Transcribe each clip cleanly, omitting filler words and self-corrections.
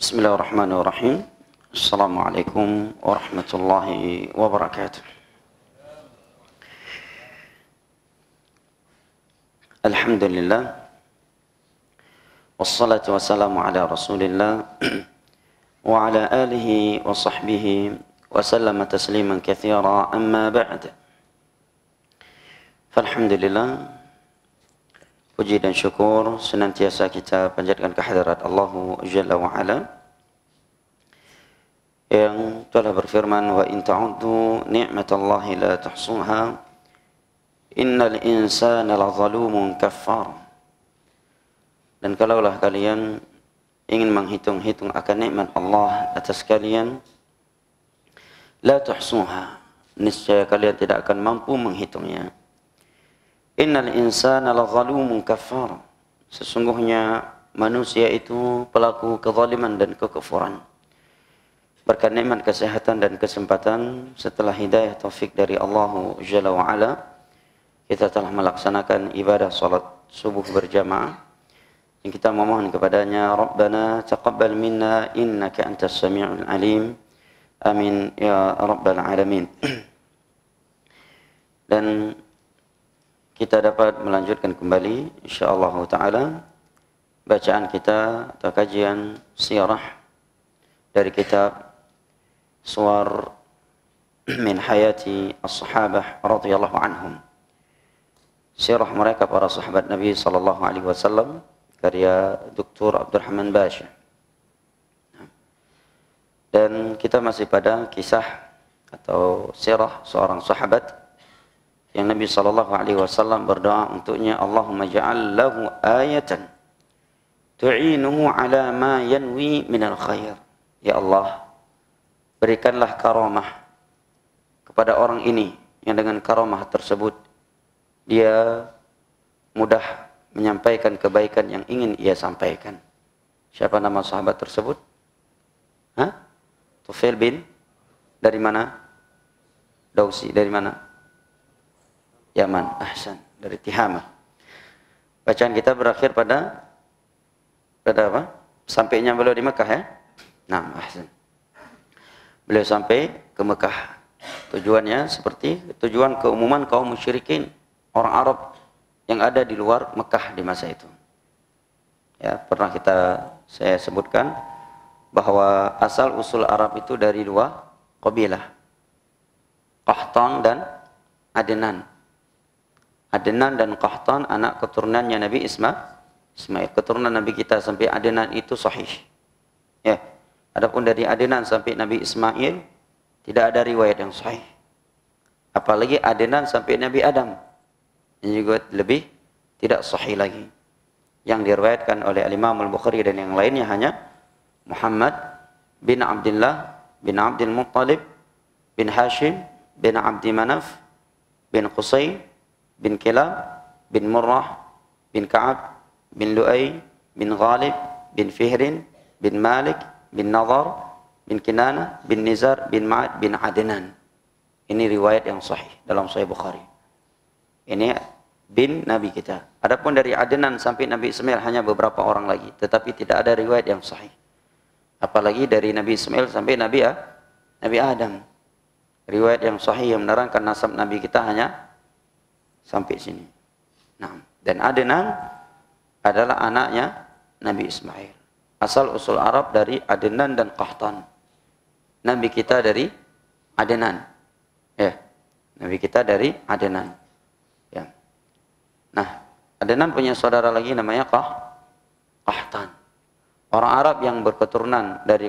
Bismillahirrahmanirrahim. Assalamualaikum warahmatullahi wabarakatuh. Alhamdulillah. Wassalatu wassalamu ala Rasulillah wa ala alihi wa sahbihi wa sallama tasliman katsira, amma ba'd. Alhamdulillah, puji dan syukur senantiasa kita panjatkan kehadirat Allah Jalla wa Ala yang telah berfirman, wa in ta'uddu ni'matallahi la tuhsuha innal insana lazalumun kaffar. Dan kalaulah kalian ingin menghitung-hitung akan nikmat Allah atas kalian, la tuhsuha, niscaya kalian tidak akan mampu menghitungnya. Innal insana lazalumun kaffar, sesungguhnya manusia itu pelaku kezaliman dan kekufuran. Berkat nikmat kesehatan dan kesempatan setelah hidayah taufik dari Allah Jalla wa Ala, kita telah melaksanakan ibadah salat subuh berjamaah yang kita memohon kepadanya, Rabbana taqabbal minna innaka antas sami'ul alim, amin ya rabbal alamin. Dan kita dapat melanjutkan kembali insyaallah taala bacaan kita atau kajian sirah dari kitab Suwar min Hayati As-Sahabah radhiyallahu anhum. Sirah mereka para sahabat Nabi sallallahu alaihi wasallam, karya Dr. Abdurrahman Basha. Dan kita masih pada kisah atau sirah seorang sahabat yang Nabi sallallahu alaihi wasallam berdoa untuknya, Allahumma ja'al lahu ayatan tu'inuhu ala ma yanwi minal khair. Ya Allah, berikanlah karamah kepada orang ini yang dengan karamah tersebut dia mudah menyampaikan kebaikan yang ingin ia sampaikan. Siapa nama sahabat tersebut? Tufail bin, dari mana? Dausi, dari mana? Yaman. Ahsan, dari Tihamah. Bacaan kita berakhir pada apa? Sampainya beliau di Mekah, ya? Nah, ahsan. Beliau sampai ke Mekah. Tujuannya seperti tujuan keumuman kaum musyrikin, orang Arab yang ada di luar Mekah di masa itu. Ya, pernah saya sebutkan bahwa asal usul Arab itu dari dua qabilah, Qahtan dan Adnan. Adnan dan Qahtan anak keturunannya Nabi Ismail. Keturunan Nabi kita sampai Adnan itu sahih. Ya. Adapun dari Adnan sampai Nabi Ismail tidak ada riwayat yang sahih. Apalagi Adnan sampai Nabi Adam, ini juga lebih tidak sahih lagi. Yang diriwayatkan oleh Imam Al-Bukhari dan yang lainnya hanya Muhammad bin Abdullah bin Abdul Muttalib bin Hashim bin Abdi Manaf bin Qusay bin Kilab bin Murrah bin Ka'ab bin Lu'ay bin Ghalib bin Fihrin bin Malik bin Nadar bin Kinana bin Nizar bin Ma'ad bin Adnan. Ini riwayat yang sahih dalam Sahih Bukhari. Ini bin Nabi kita. Adapun dari Adnan sampai Nabi Ismail hanya beberapa orang lagi, tetapi tidak ada riwayat yang sahih. Apalagi dari Nabi Ismail sampai Nabi Adam. Riwayat yang sahih yang menerangkan nasab Nabi kita hanya sampai sini. Nah, dan Adnan adalah anaknya Nabi Ismail. Asal usul Arab dari Adnan dan Qahtan. Nabi kita dari Adnan. Ya. Nabi kita dari Adnan. Ya. Nah, Adnan punya saudara lagi namanya Qahtan. Orang Arab yang berketurunan dari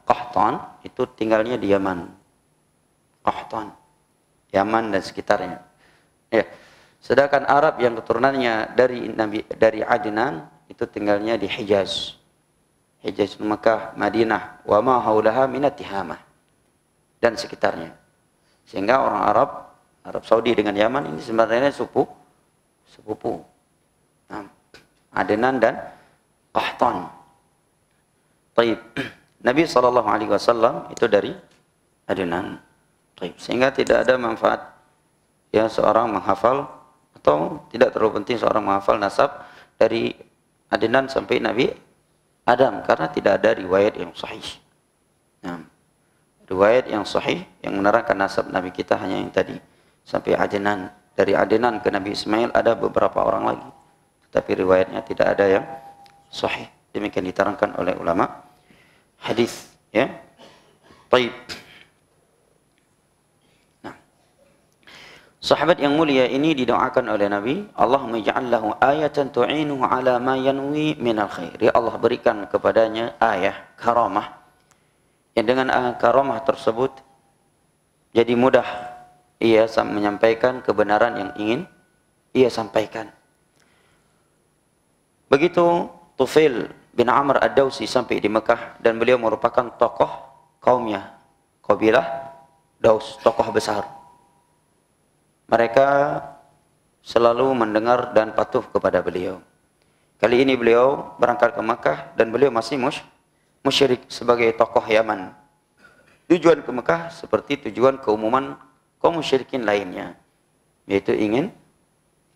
Qahtan itu tinggalnya di Yaman. Qahtan, Yaman dan sekitarnya. Ya. Sedangkan Arab yang keturunannya dari Adnan itu tinggalnya di Hijaz. Hijaz, Mekah, Madinah, wa ma haulaha minat Tihamah dan sekitarnya. Sehingga orang Arab Saudi dengan Yaman ini sebenarnya sepupu. Nah, Adnan dan Qahtan. Taib. Nabi SAW itu dari Adnan. Taib. Sehingga tidak ada manfaat ya seorang menghafal, atau tidak terlalu penting seorang menghafal nasab dari Adnan sampai Nabi Adam, karena tidak ada riwayat yang sahih. Nah, riwayat yang sahih yang menerangkan nasab Nabi kita hanya yang tadi sampai Adnan. Dari Adnan ke Nabi Ismail ada beberapa orang lagi, tetapi riwayatnya tidak ada yang sahih. Demikian diterangkan oleh ulama hadis, ya. Baik. Nah, sahabat yang mulia ini didoakan oleh Nabi, Allahumma ij'al lahu ayatan tu'inuhu ala ma yanwi minal khair. Ya Allah, berikan kepadanya ayah karamah yang dengan karamah tersebut jadi mudah ia menyampaikan kebenaran yang ingin ia sampaikan. Begitu Tufail bin Amr ad-Dawsi sampai di Mekah, dan beliau merupakan tokoh kaumnya, kabilah Daus, tokoh besar. Mereka selalu mendengar dan patuh kepada beliau. Kali ini beliau berangkat ke Mekah dan beliau masih musyrik sebagai tokoh Yaman. Tujuan ke Mekah seperti tujuan keumuman kaum musyrikin lainnya, yaitu ingin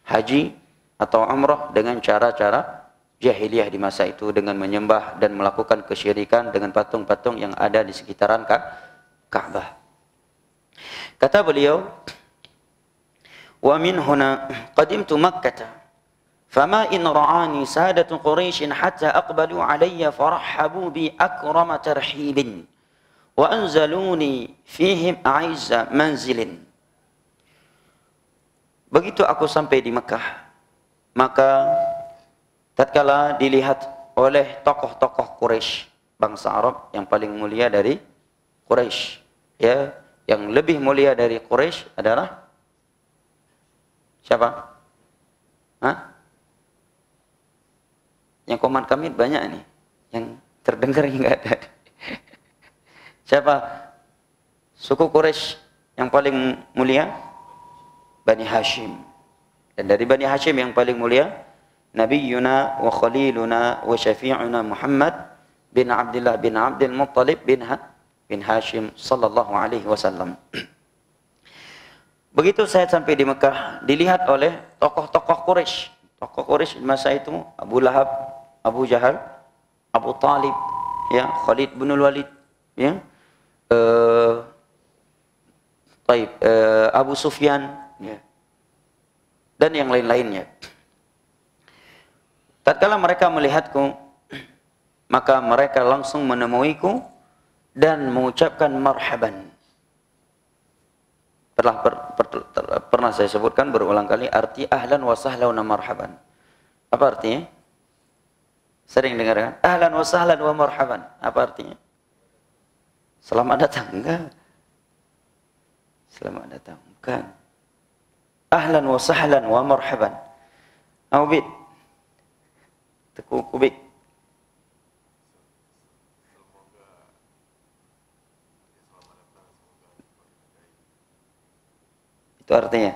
haji atau umrah dengan cara-cara jahiliyah di masa itu, dengan menyembah dan melakukan kesyirikan dengan patung-patung yang ada di sekitaran Ka'bah. Kata beliau, wa min huna qadimtu Makkah fama in ra'ani sadatu Quraisy hatta aqbalu alayya farahhabu bi akrama tarhibin wa anzaluni fihim a'izza manzilin. Begitu aku sampai di Mekah, maka tatkala dilihat oleh tokoh-tokoh Quraisy, bangsa Arab yang paling mulia dari Quraisy, ya, yang lebih mulia dari Quraisy adalah siapa? Hah? Yang koman kami banyak nih, yang terdengar enggak ada. Siapa? Suku Quraisy yang paling mulia? Bani Hashim. Dan dari Bani Hashim yang paling mulia, Nabiyuna wa Khaliluna wa Syafi'una Muhammad bin Abdullah bin Abdul Muttalib bin Hashim sallallahu alaihi wasallam. Begitu saya sampai di Mekah, dilihat oleh tokoh-tokoh Quraisy. Tokoh Quraisy di masa itu Abu Lahab, Abu Jahal, Abu Talib, ya, Khalid bin Walid, ya. Abu Sufyan, ya, dan yang lain-lainnya. Tatkala mereka melihatku, maka mereka langsung menemuiku dan mengucapkan marhaban. Pernah saya sebutkan berulang kali arti ahlan wa sahlan wa marhaban. Apa artinya? Sering dengar kan? Ahlan wa sahlan wa marhaban. Apa artinya? Selamat datang, enggak? Selamat datang, bukan. Ahlan wa sahlan wa marhaban. Awbid. Tekuk-kubik. Itu artinya?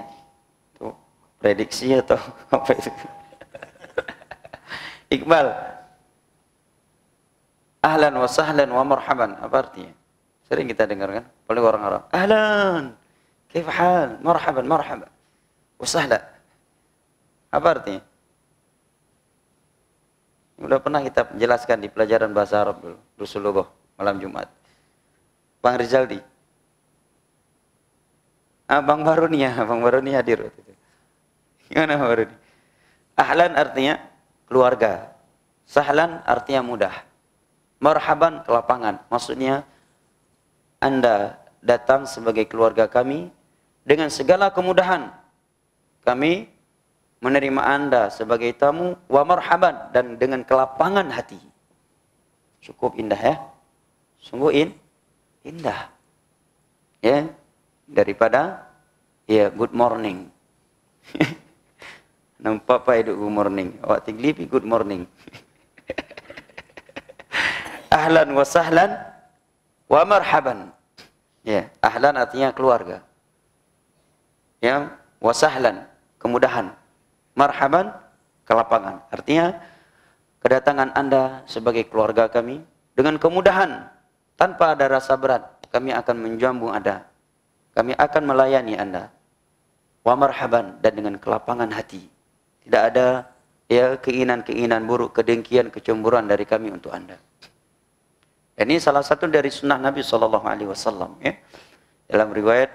Itu prediksi atau apa itu? Iqbal. Ahlan wa sahlan wa marhaban. Apa artinya? Sering kita dengar kan? Oleh orang Arab. Ahlan. Kaif hal? Marhaban, marhaban. Wa sahlan. Apa artinya? Sudah pernah kita jelaskan di pelajaran bahasa Arab dulu. Rasulullah malam Jumat. Bang Rizaldi. Bang Barunia hadir waktu itu. Gimana Bang Baruni? Ahlan artinya keluarga. Sahlan artinya mudah. Marhaban kelapangan. Maksudnya Anda datang sebagai keluarga kami dengan segala kemudahan. Kami menerima Anda sebagai tamu, wa marhaban, dan dengan kelapangan hati. Cukup indah ya. Sungguh indah. Ya, daripada ya good morning. Nampak apa itu good morning? Awak tiglipi good morning. Ahlan wa sahlan wa marhaban. Ya, ahlan artinya keluarga. Ya, wa sahlan kemudahan. Marhaban kelapangan. Artinya kedatangan Anda sebagai keluarga kami dengan kemudahan tanpa ada rasa berat. Kami akan menjamu Anda. Kami akan melayani Anda. Wa marhaban, dan dengan kelapangan hati. Tidak ada ya keinginan-keinginan buruk, kedengkian, kecemburuan dari kami untuk Anda. Ini salah satu dari sunnah Nabi SAW. Ya. Dalam riwayat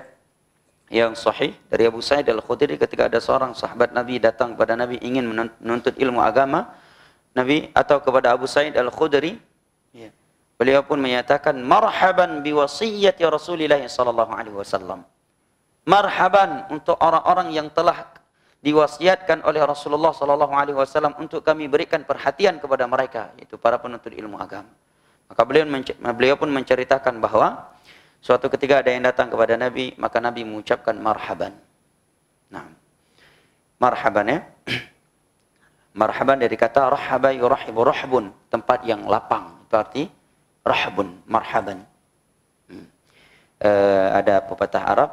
yang sahih dari Abu Sa'id Al-Khudri, ketika ada seorang sahabat Nabi datang kepada Nabi ingin menuntut ilmu agama, Nabi atau kepada Abu Sa'id Al-Khudri, ya, beliau pun menyatakan marhaban biwasiyyati Rasulillah SAW. Marhaban untuk orang-orang yang telah diwasiatkan oleh Rasulullah SAW untuk kami berikan perhatian kepada mereka, yaitu para penuntut ilmu agama. Maka beliau pun menceritakan bahwa suatu ketika ada yang datang kepada Nabi, maka Nabi mengucapkan marhaban. Nah, marhaban ya. Marhaban dari kata rahaba yurahibu rahbun, tempat yang lapang. Itu arti rahbun, marhaban. Ada pepatah Arab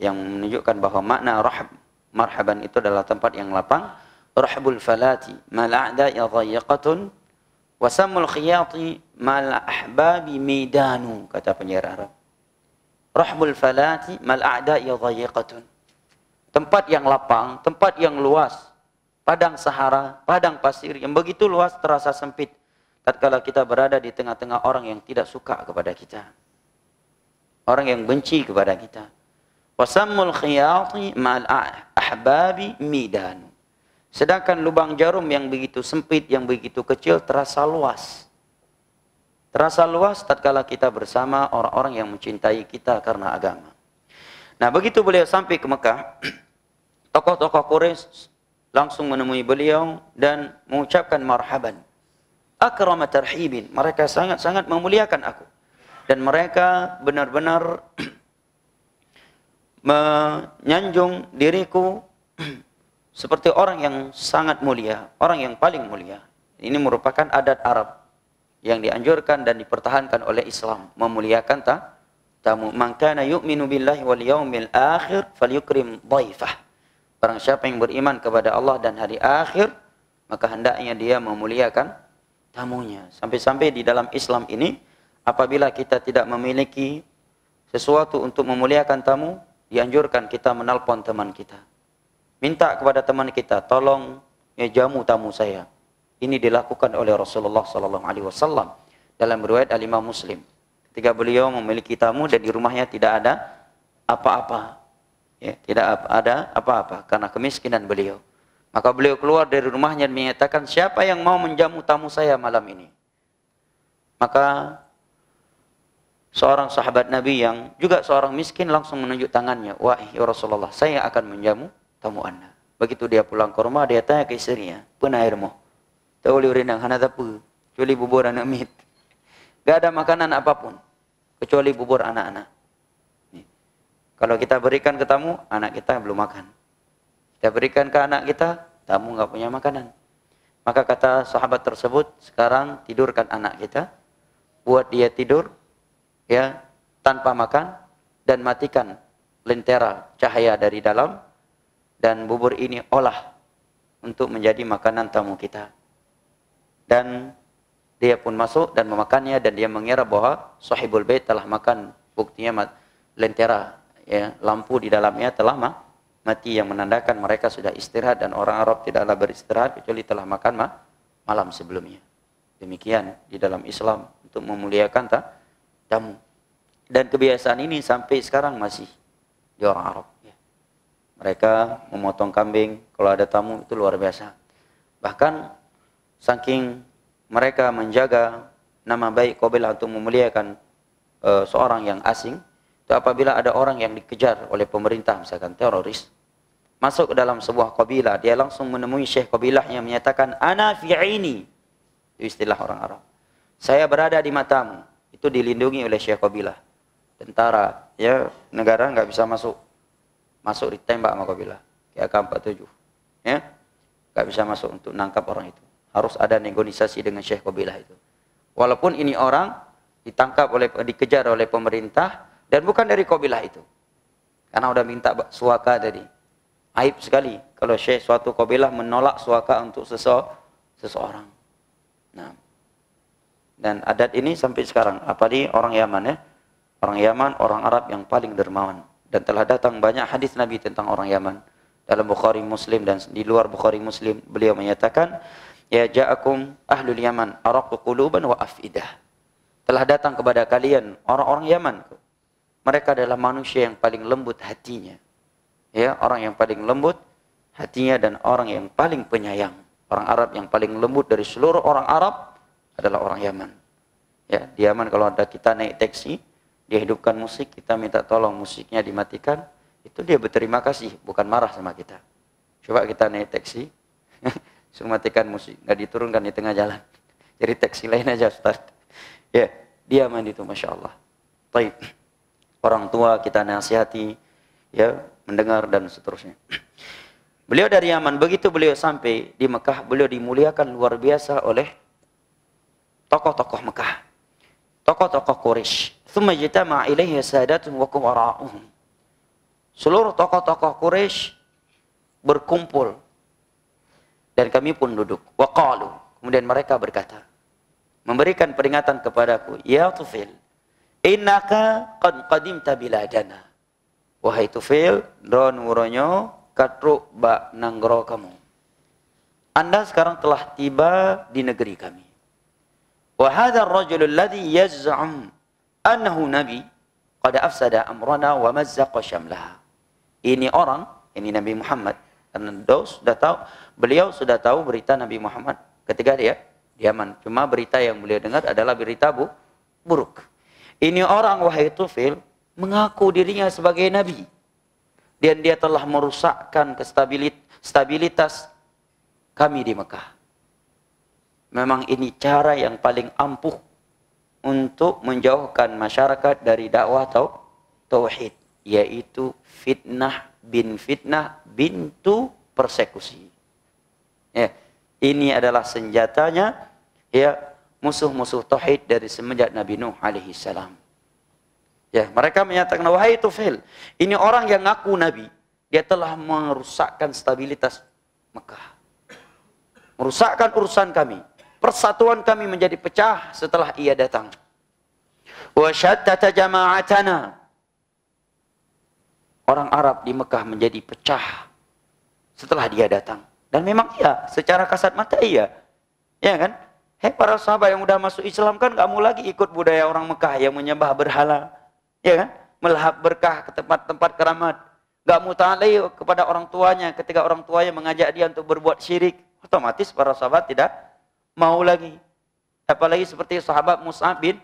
yang menunjukkan bahwa makna marhaban itu adalah tempat yang lapang. Rahbul falati mal a'da'i dhayyaqatun wasamul khiyati mal ahbabi midanu, kata penyair Arab. Rahbul falati mal a'da'i dhayyaqatun. Tempat yang lapang, tempat yang luas, padang sahara, padang pasir yang begitu luas terasa sempit tatkala kita berada di tengah-tengah orang yang tidak suka kepada kita. Orang yang benci kepada kita. Wasamul khiyati mal ahbabi midanu. Sedangkan lubang jarum yang begitu sempit, yang begitu kecil terasa luas. Terasa luas tatkala kita bersama orang-orang yang mencintai kita karena agama. Nah, begitu beliau sampai ke Mekah, tokoh-tokoh Quraisy langsung menemui beliau dan mengucapkan marhaban. Akrama tarhibin. Mereka sangat-sangat memuliakan aku. Dan mereka benar-benar menyanjung diriku seperti orang yang sangat mulia, orang yang paling mulia. Ini merupakan adat Arab yang dianjurkan dan dipertahankan oleh Islam, memuliakan tamu. Man kana yu'minu billahi wal yaumil akhir falyukrim dhaifah. Barang siapa yang beriman kepada Allah dan hari akhir, maka hendaknya dia memuliakan tamunya. Sampai-sampai di dalam Islam ini, apabila kita tidak memiliki sesuatu untuk memuliakan tamu, dianjurkan kita menelpon teman kita. Minta kepada teman kita, tolong ya jamu tamu saya. Ini dilakukan oleh Rasulullah SAW dalam riwayat Al-Imam Muslim. Ketika beliau memiliki tamu dan di rumahnya tidak ada apa-apa, ya, tidak ada apa-apa karena kemiskinan beliau. Maka beliau keluar dari rumahnya dan menyatakan, siapa yang mau menjamu tamu saya malam ini? Maka seorang sahabat Nabi yang juga seorang miskin langsung menunjuk tangannya. Wah, ya Rasulullah, saya akan menjamu tamu Anda. Begitu dia pulang ke rumah, dia tanya ke istrinya, "Puna airmu?" "Tahu liu rendang hana tapu, kecuali bubur anak mit." Gak ada makanan apapun kecuali bubur anak-anak. Kalau kita berikan ke tamu, anak kita belum makan. Kita berikan ke anak kita, tamu nggak punya makanan. Maka kata sahabat tersebut, sekarang tidurkan anak kita, buat dia tidur ya tanpa makan dan matikan lentera cahaya dari dalam, dan bubur ini olah untuk menjadi makanan tamu kita. Dan dia pun masuk dan memakannya, dan dia mengira bahwa sahibul bait telah makan. Buktinya lentera ya, lampu di dalamnya telah mati, yang menandakan mereka sudah istirahat, dan orang Arab tidaklah beristirahat kecuali telah makan malam sebelumnya. Demikian di dalam Islam untuk memuliakan tamu. Dan kebiasaan ini sampai sekarang masih di orang Arab. Mereka memotong kambing kalau ada tamu, itu luar biasa. Bahkan saking mereka menjaga nama baik kabilah untuk memuliakan seorang yang asing, itu apabila ada orang yang dikejar oleh pemerintah, misalkan teroris, masuk ke dalam sebuah kabilah, dia langsung menemui syekh kabilahnya menyatakan, "Ana fi aini." Itu istilah orang Arab. Saya berada di matamu. Itu dilindungi oleh syekh kabilah. Tentara ya negara nggak bisa masuk ditembak sama kabilah, kayak AK-47 ya, nggak bisa masuk untuk nangkap orang itu. Harus ada negosiasi dengan syekh kabilah itu, walaupun ini orang dikejar oleh pemerintah dan bukan dari kabilah itu, karena udah minta suaka tadi. Aib sekali kalau syekh suatu kabilah menolak suaka untuk seseorang. Nah, dan adat ini sampai sekarang, apalagi orang Yaman ya, orang Yaman, orang Arab yang paling dermawan. Dan telah datang banyak hadis Nabi tentang orang Yaman. Dalam Bukhari Muslim dan di luar Bukhari Muslim beliau menyatakan, ya ja'akum ahlul Yaman araqu quluban wa afidah. Telah datang kepada kalian orang-orang Yaman. Mereka adalah manusia yang paling lembut hatinya. Ya, orang yang paling lembut hatinya dan orang yang paling penyayang. Orang Arab yang paling lembut dari seluruh orang Arab adalah orang Yaman. Ya, di Yaman kalau ada kita naik taksi, dia hidupkan musik, kita minta tolong musiknya dimatikan, itu dia berterima kasih, bukan marah sama kita. Coba kita naik taksi, suruh matikan musik, nggak diturunkan di tengah jalan. Jadi taksi lain aja Ustaz. Ya, di Yaman itu Masya Allah. Baik. Orang tua kita nasihati, ya, mendengar dan seterusnya. Beliau dari Yaman, begitu beliau sampai di Mekah, beliau dimuliakan luar biasa oleh tokoh-tokoh Mekah, tokoh-tokoh Quraisy. Tsumma jitama'a ilaihi sadatun wa kuwara'uhum. Seluruh tokoh-tokoh Quraisy berkumpul dan kami pun duduk. Wa qalu, kemudian mereka berkata, memberikan peringatan kepadaku, ya Tufil, innaka qad qadimta biladana. Wahai Tufil, don wuronyo katruk ba nanggro kamu. Anda sekarang telah tiba di negeri kami. Wa hadha ar-rajul alladhi yaz'um annahu nabi qad afsada amrana wa mazzaqa syamlaha. Ini orang, ini Nabi Muhammad. Karena beliau sudah tahu berita Nabi Muhammad ketika dia di Yaman. Cuma berita yang beliau dengar adalah berita buruk. Ini orang, wahai Tufil, mengaku dirinya sebagai nabi. Dan dia telah merusakkan stabilitas kami di Mekah. Memang ini cara yang paling ampuh untuk menjauhkan masyarakat dari dakwah tauhid, yaitu fitnah bintu persekusi. Ya, ini adalah senjatanya, ya, musuh-musuh tauhid dari semenjak Nabi Nuh alaihi salam. Ya, mereka menyatakan, wahai Tufil, ini orang yang ngaku nabi, dia telah merusakkan stabilitas Mekah. Merusakkan urusan kami. Persatuan kami menjadi pecah setelah ia datang. Wa syattata jama'atana. Orang Arab di Mekah menjadi pecah setelah dia datang. Dan memang iya, secara kasat mata iya. Ya kan? Hei, para sahabat yang udah masuk Islam kan gak mau lagi ikut budaya orang Mekah yang menyembah berhala. Ya kan? Melahap berkah ke tempat-tempat keramat. Gak mau taat lagi kepada orang tuanya ketika orang tuanya mengajak dia untuk berbuat syirik. Otomatis para sahabat tidak mau lagi. Apalagi seperti sahabat Mus'ab bin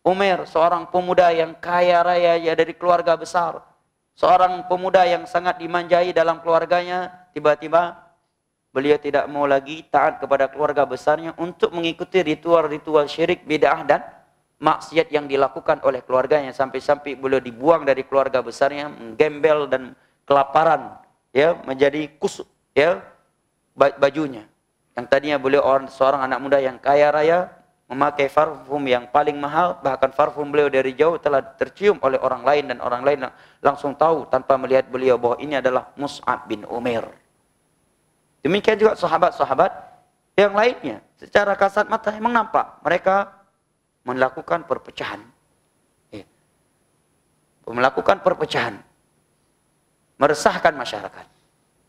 Umair, seorang pemuda yang kaya raya, ya, dari keluarga besar. Seorang pemuda yang sangat dimanjai dalam keluarganya, tiba-tiba beliau tidak mau lagi taat kepada keluarga besarnya untuk mengikuti ritual-ritual syirik, bid'ah dan maksiat yang dilakukan oleh keluarganya, sampai-sampai beliau dibuang dari keluarga besarnya, menggembel dan kelaparan, ya, menjadi kusut, ya, bajunya. Yang tadinya beliau seorang anak muda yang kaya raya, memakai parfum yang paling mahal, bahkan parfum beliau dari jauh telah tercium oleh orang lain, dan orang lain langsung tahu tanpa melihat beliau bahwa ini adalah Mus'ab bin Umair. Demikian juga sahabat-sahabat yang lainnya, secara kasat mata memang nampak mereka melakukan perpecahan. Melakukan perpecahan. Meresahkan masyarakat.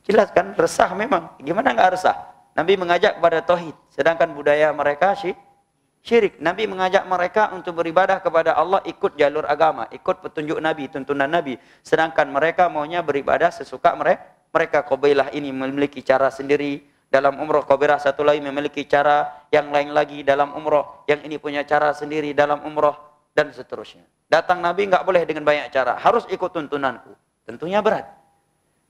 Jelas kan, resah memang. Gimana nggak resah? Nabi mengajak kepada tauhid, sedangkan budaya mereka syirik. Nabi mengajak mereka untuk beribadah kepada Allah, ikut jalur agama, ikut petunjuk Nabi, tuntunan Nabi. Sedangkan mereka maunya beribadah sesuka mereka. Qabilah ini memiliki cara sendiri dalam umroh, qabilah satu lagi memiliki cara yang lain lagi dalam umroh, yang ini punya cara sendiri dalam umroh, dan seterusnya. Datang Nabi nggak boleh dengan banyak cara, harus ikut tuntunanku. Tentunya berat.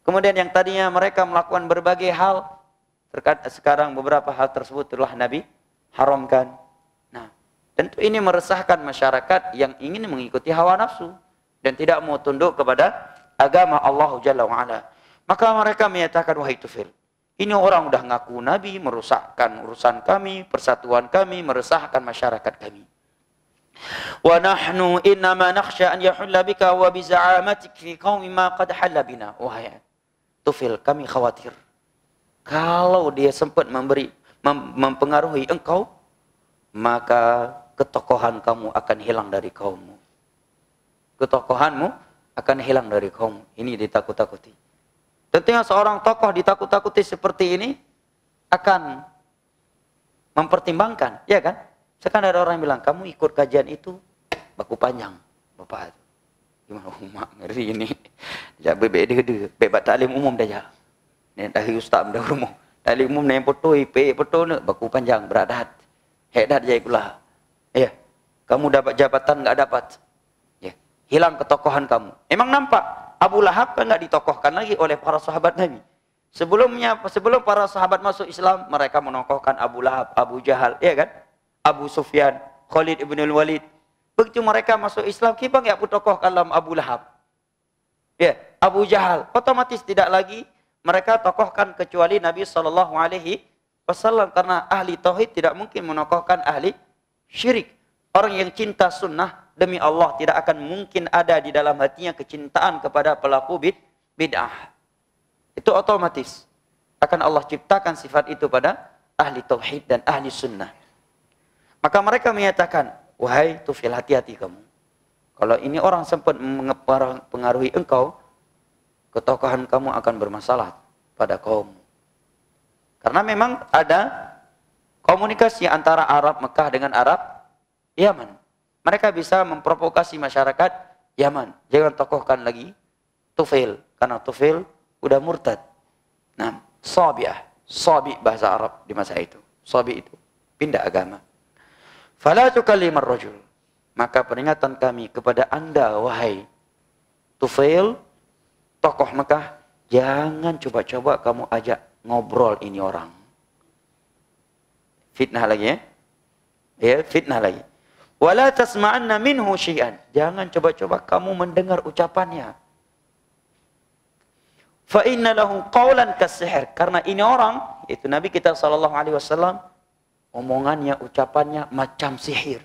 Kemudian yang tadinya mereka melakukan berbagai hal, sekarang beberapa hal tersebut telah Nabi haramkan. Nah, tentu ini meresahkan masyarakat yang ingin mengikuti hawa nafsu dan tidak mau tunduk kepada agama Allah Jalla wa'ala. Maka mereka menyatakan, wahai Tufil, ini orang udah ngaku Nabi, merusakkan urusan kami, persatuan kami, meresahkan masyarakat kami. Wa nahnu innama nakhsha an yahulla bika wa bi za'amatik fi qaumi ma qad halla bina. Wahai Tufil, kami khawatir kalau dia sempat mempengaruhi engkau, maka ketokohan kamu akan hilang dari kaummu. Ketokohanmu akan hilang dari kaummu. Ini ditakut-takuti. Tentunya seorang tokoh ditakut-takuti seperti ini akan mempertimbangkan, ya kan? Sekarang ada orang yang bilang, kamu ikut kajian itu baku panjang, bapak. Gimana umat ngeri ini? Ya bebek dia, bebek taklim umum dah. Ni dah ustaz dah rumah. Taklim umum ni foto IP foto ni baku panjang beradat. Hedat je pula. Ya. Kamu dapat jabatan enggak dapat. Ya. Hilang ketokohan kamu. Emang nampak Abu Lahab kan enggak ditokohkan lagi oleh para sahabat Nabi. Sebelum para sahabat masuk Islam, mereka menokohkan Abu Lahab, Abu Jahal, ya kan? Abu Sufyan, Khalid ibn al-Walid. Begitu mereka masuk Islam, kita enggak tokohkan dalam Abu Lahab. Ya, Abu Jahal, otomatis tidak lagi mereka tokohkan kecuali Nabi SAW, karena ahli tauhid tidak mungkin menokohkan ahli syirik. Orang yang cinta sunnah demi Allah tidak akan mungkin ada di dalam hatinya kecintaan kepada pelaku bid'ah. Itu otomatis akan Allah ciptakan sifat itu pada ahli tauhid dan ahli sunnah. Maka mereka menyatakan, wahai Tufail, hati-hati kamu. Kalau ini orang sempat mempengaruhi engkau, ketokohan kamu akan bermasalah pada kaum. Karena memang ada komunikasi antara Arab Mekah dengan Arab Yaman. Mereka bisa memprovokasi masyarakat Yaman. Jangan tokohkan lagi Tufail, karena Tufail udah murtad. Nah, Sabi bahasa Arab di masa itu. Sabi itu pindah agama. Fala tukallimar rajul. Maka peringatan kami kepada Anda, wahai Tufail, tokoh Mekah, jangan coba-coba kamu ajak ngobrol ini orang. Fitnah lagi ya. Ya, fitnah lagi. Wala tasma'anna minhu syai'an. Jangan coba-coba kamu mendengar ucapannya. Fa inna lahu qawlan kas-sihr. Karena ini orang, itu Nabi kita SAW, omongannya, ucapannya macam sihir.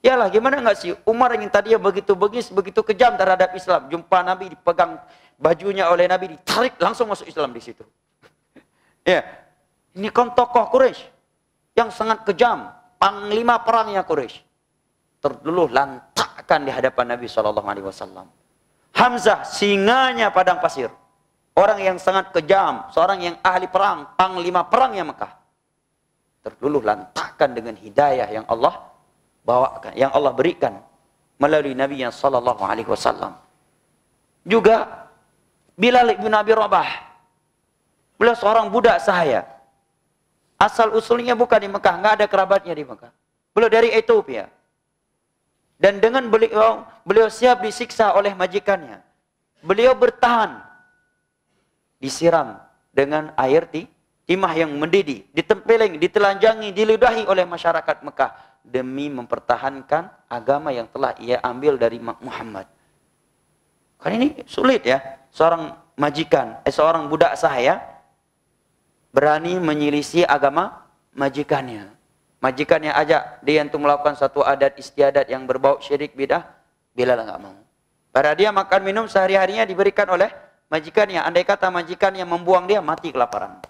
Yalah, gimana enggak sih Umar yang tadinya begitu bengis, begitu kejam terhadap Islam, jumpa Nabi dipegang bajunya oleh Nabi, ditarik langsung masuk Islam di situ. Ya, ini kan tokoh Quraisy yang sangat kejam, panglima perangnya Quraisy. Terluluh lantakkan di hadapan Nabi SAW. Hamzah, singanya padang pasir. Orang yang sangat kejam, seorang yang ahli perang, panglima perangnya Mekah. Terluluh lantakkan dengan hidayah yang Allah bawakan, yang Allah berikan melalui Nabi yang SAW. Juga Bilal bin Abi Rabah, beliau seorang budak sahaya. Asal usulnya bukan di Mekah, nggak ada kerabatnya di Mekah. Beliau dari Ethiopia. Dan dengan beliau siap disiksa oleh majikannya. Beliau bertahan, disiram dengan air timah yang mendidih, ditempeleng, ditelanjangi, diludahi oleh masyarakat Mekah demi mempertahankan agama yang telah ia ambil dari Muhammad. Kan ini sulit ya, seorang majikan, seorang budak sahaya berani menyelisih agama majikannya. Majikannya ajak dia untuk melakukan satu adat istiadat yang berbau syirik bidah, Bilal enggak mau. Pada dia makan minum sehari-harinya diberikan oleh majikannya. Andai kata majikannya membuang dia, mati kelaparan.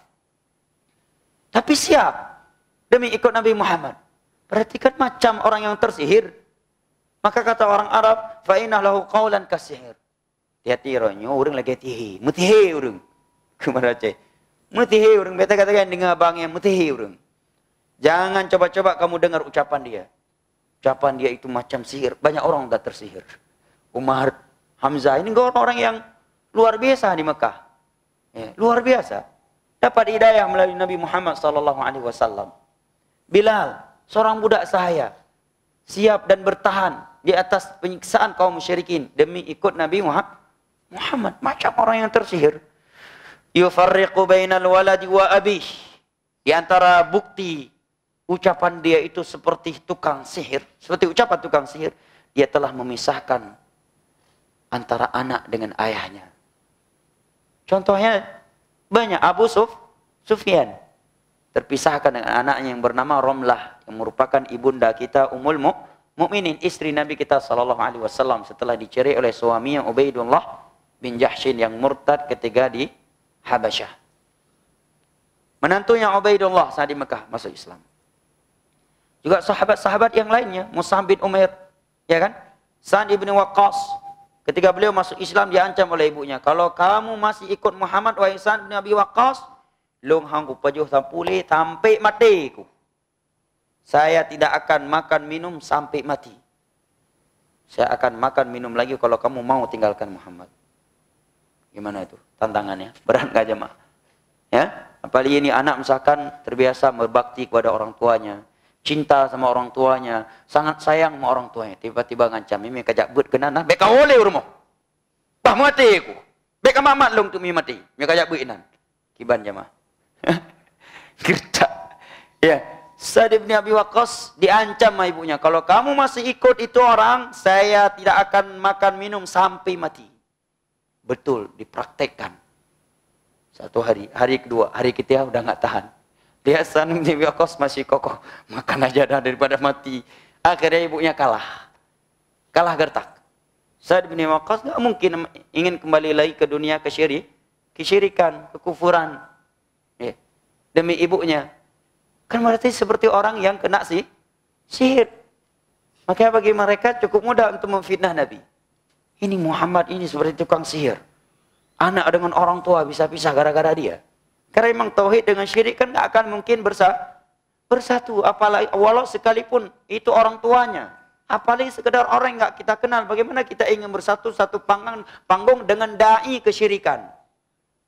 Tapi siap demi ikut Nabi Muhammad. Perhatikan macam orang yang tersihir. Maka kata orang Arab, fa inna lahu qawlan kasihir. Hati-hati ronyo, orang lagi tihi, mutihi orang. Kemana cek? Mutihi orang, beta katakan dengan abangnya, mutihi orang. Jangan coba-coba kamu dengar ucapan dia. Ucapan dia itu macam sihir. Banyak orang sudah tersihir. Umar, Hamzah, ini orang yang luar biasa di Mekah. Ya, luar biasa. Dapat hidayah melalui Nabi Muhammad SAW. Bilal, seorang budak sahaya, siap dan bertahan di atas penyiksaan kaum musyrikin demi ikut Nabi Muhammad. Macam orang yang tersihir. Yufarriqu bainal waladi wa abih. Di antara bukti ucapan dia itu seperti tukang sihir, seperti ucapan tukang sihir, dia telah memisahkan antara anak dengan ayahnya. Contohnya banyak. Abu Sufyan terpisahkan dengan anaknya yang bernama Romlah, yang merupakan ibunda kita Ummul Mukminin, istri Nabi kita SAW, setelah dicerai oleh suaminya Ubaidullah bin Jahshin yang murtad ketika di Habasyah. Menantunya Ubaidullah saat di Mekah masuk Islam. Juga sahabat-sahabat yang lainnya, Mus'ab bin Umair, ya kan? Sa'd bin Waqqas, Ketika beliau masuk Islam, diancam oleh ibunya. Kalau kamu masih ikut Muhammad wa Ihsan bin Abi Waqqas, long hangku pajuh tampuli sampai matiku. Saya tidak akan makan minum sampai mati. Saya akan makan minum lagi kalau kamu mau tinggalkan Muhammad. Gimana itu tantangannya? Berat gak jemaah? Ya, apalagi ini anak misalkan terbiasa berbakti kepada orang tuanya, cinta sama orang tuanya, sangat sayang sama orang tuanya. Tiba-tiba ngancam, "Mimi kajak but kenana, beka oleh rumah. Bah mati aku. Beka mamat long tu mi mati. Mi kajak but inan." Kiban jemaah. Gertak. Ya, Sa'd bin Abi Waqqas diancam sama ibunya, "Kalau kamu masih ikut itu orang, saya tidak akan makan minum sampai mati." Betul, dipraktekkan. Satu hari, hari kedua, hari ketiga udah nggak tahan. Dia Sa'd bin Abi Waqqas masih kokoh, makan aja dah daripada mati. Akhirnya ibunya kalah. Kalah gertak. Sa'd bin Abi Waqqas nggak mungkin ingin kembali lagi ke dunia kesyirikan, kekufuran. Ya. Demi ibunya. Kan berarti seperti orang yang kena sihir. Makanya bagi mereka cukup mudah untuk memfitnah Nabi. Ini Muhammad ini seperti tukang sihir. Anak dengan orang tua bisa pisah gara-gara dia. Karena memang tauhid dengan syirik kan nggak akan mungkin bersatu. Apalagi walau sekalipun itu orang tuanya. Apalagi sekedar orang yang nggak kita kenal. Bagaimana kita ingin bersatu satu panggung dengan dai kesyirikan.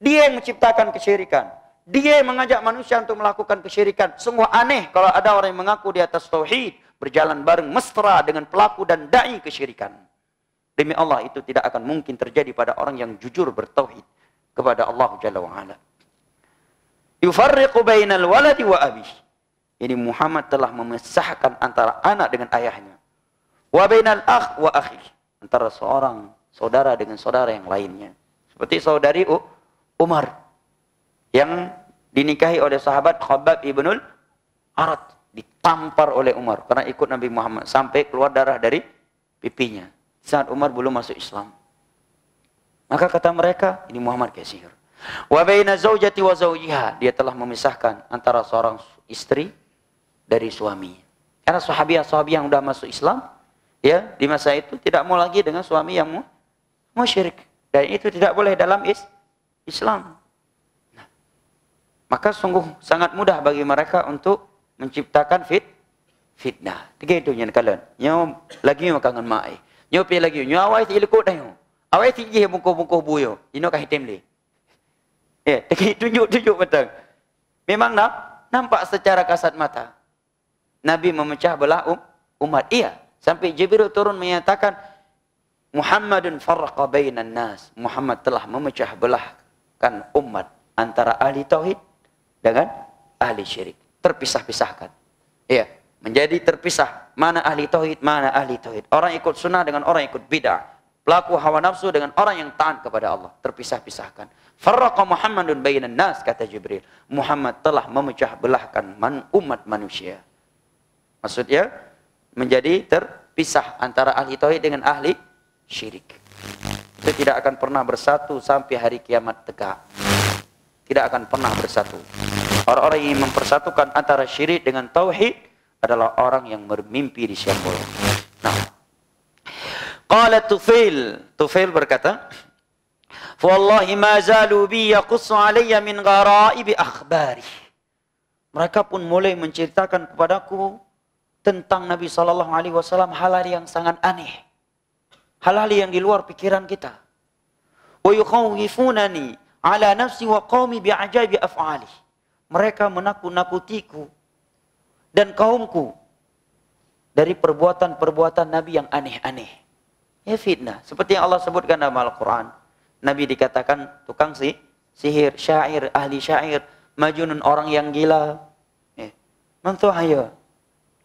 Dia yang menciptakan kesyirikan. Dia yang mengajak manusia untuk melakukan kesyirikan. Sungguh aneh kalau ada orang yang mengaku di atas tauhid, berjalan bareng mesra dengan pelaku dan dai kesyirikan. Demi Allah itu tidak akan mungkin terjadi pada orang yang jujur bertauhid kepada Allah Jalla wa Ala. Yufarriqu bainal waladi wa abih. Ini Muhammad telah memisahkan antara anak dengan ayahnya. Wa bainal akh wa akhi. Antara seorang saudara dengan saudara yang lainnya. Seperti saudari Umar yang dinikahi oleh sahabat Khabbab ibnul Arat, ditampar oleh Umar karena ikut Nabi Muhammad sampai keluar darah dari pipinya. Saat Umar belum masuk Islam. Maka kata mereka, ini Muhammad kayak sihir. Wa baina zaujati wa zaujiha, dia telah memisahkan antara seorang istri dari suami. Karena sahabiah-sahabiah yang sudah masuk Islam, ya, di masa itu tidak mau lagi dengan suami yang musyrik. Dan itu tidak boleh dalam Islam. Nah, maka sungguh sangat mudah bagi mereka untuk menciptakan fitnah. Tiga itu yang kalian. Nyo lagi makan mai. Nyo pi lagi. Nyo awai ti ilkut dah nyo. Awai ti je bungkuh-bungkuh buyo. Ino kah hitam le. Ya, tunjuk betul. Memang nampak secara kasat mata. Nabi memecah belah umat. Iya, sampai Jibril turun menyatakan Muhammadun farraqa bainan nas. Muhammad telah memecah belahkan umat antara ahli tauhid dengan ahli syirik. Terpisah-pisahkan. Iya, menjadi terpisah. Mana ahli tauhid, mana ahli tauhid. Orang ikut sunnah dengan orang ikut bid'ah. Pelaku hawa nafsu dengan orang yang taat kepada Allah. Terpisah-pisahkan. Farraqa Muhammadun bainan nas, kata Jibril. Muhammad telah memecah belahkan umat manusia. Maksudnya menjadi terpisah antara ahli tauhid dengan ahli syirik. Itu tidak akan pernah bersatu sampai hari kiamat tegak. Tidak akan pernah bersatu. Orang-orang yang mempersatukan antara syirik dengan tauhid adalah orang yang bermimpi di siang bolong. Nah, qala Tufail berkata, "Wallahi ma zalu bi yaqussu alayya min gharaib akhbari." Mereka pun mulai menceritakan kepadaku tentang Nabi sallallahu alaihi wasallam hal-hal yang sangat aneh. Hal-hal yang di luar pikiran kita. Wa yukhawifunani ala nafsi wa qaumi bi'ajabi af'ali. Mereka menakut-nakutiku dan kaumku dari perbuatan-perbuatan Nabi yang aneh-aneh. Ya fitnah. Seperti yang Allah sebutkan dalam Al-Quran. Nabi dikatakan tukang sihir, syair, ahli syair, majnun, orang yang gila. Mantu ayo.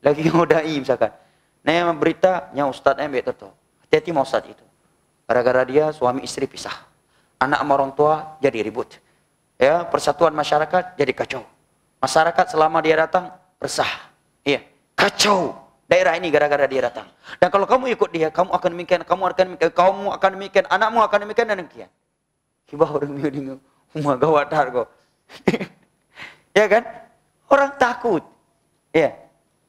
Lagi ngodai misalkan. Nah yang berita, nya ustaz ambil itu. Hati-hati mau ustaz itu. Gara-gara dia suami istri pisah. Anak sama orang tua jadi ribut. Ya, persatuan masyarakat jadi kacau. Masyarakat selama dia datang resah. Iya, kacau daerah ini gara-gara dia datang. Dan kalau kamu ikut dia, kamu akan demikian, kamu akan demikian, anakmu akan demikian dan demikian. Kibah orang dia umah gawat kok. Ya kan? Orang takut. Ya.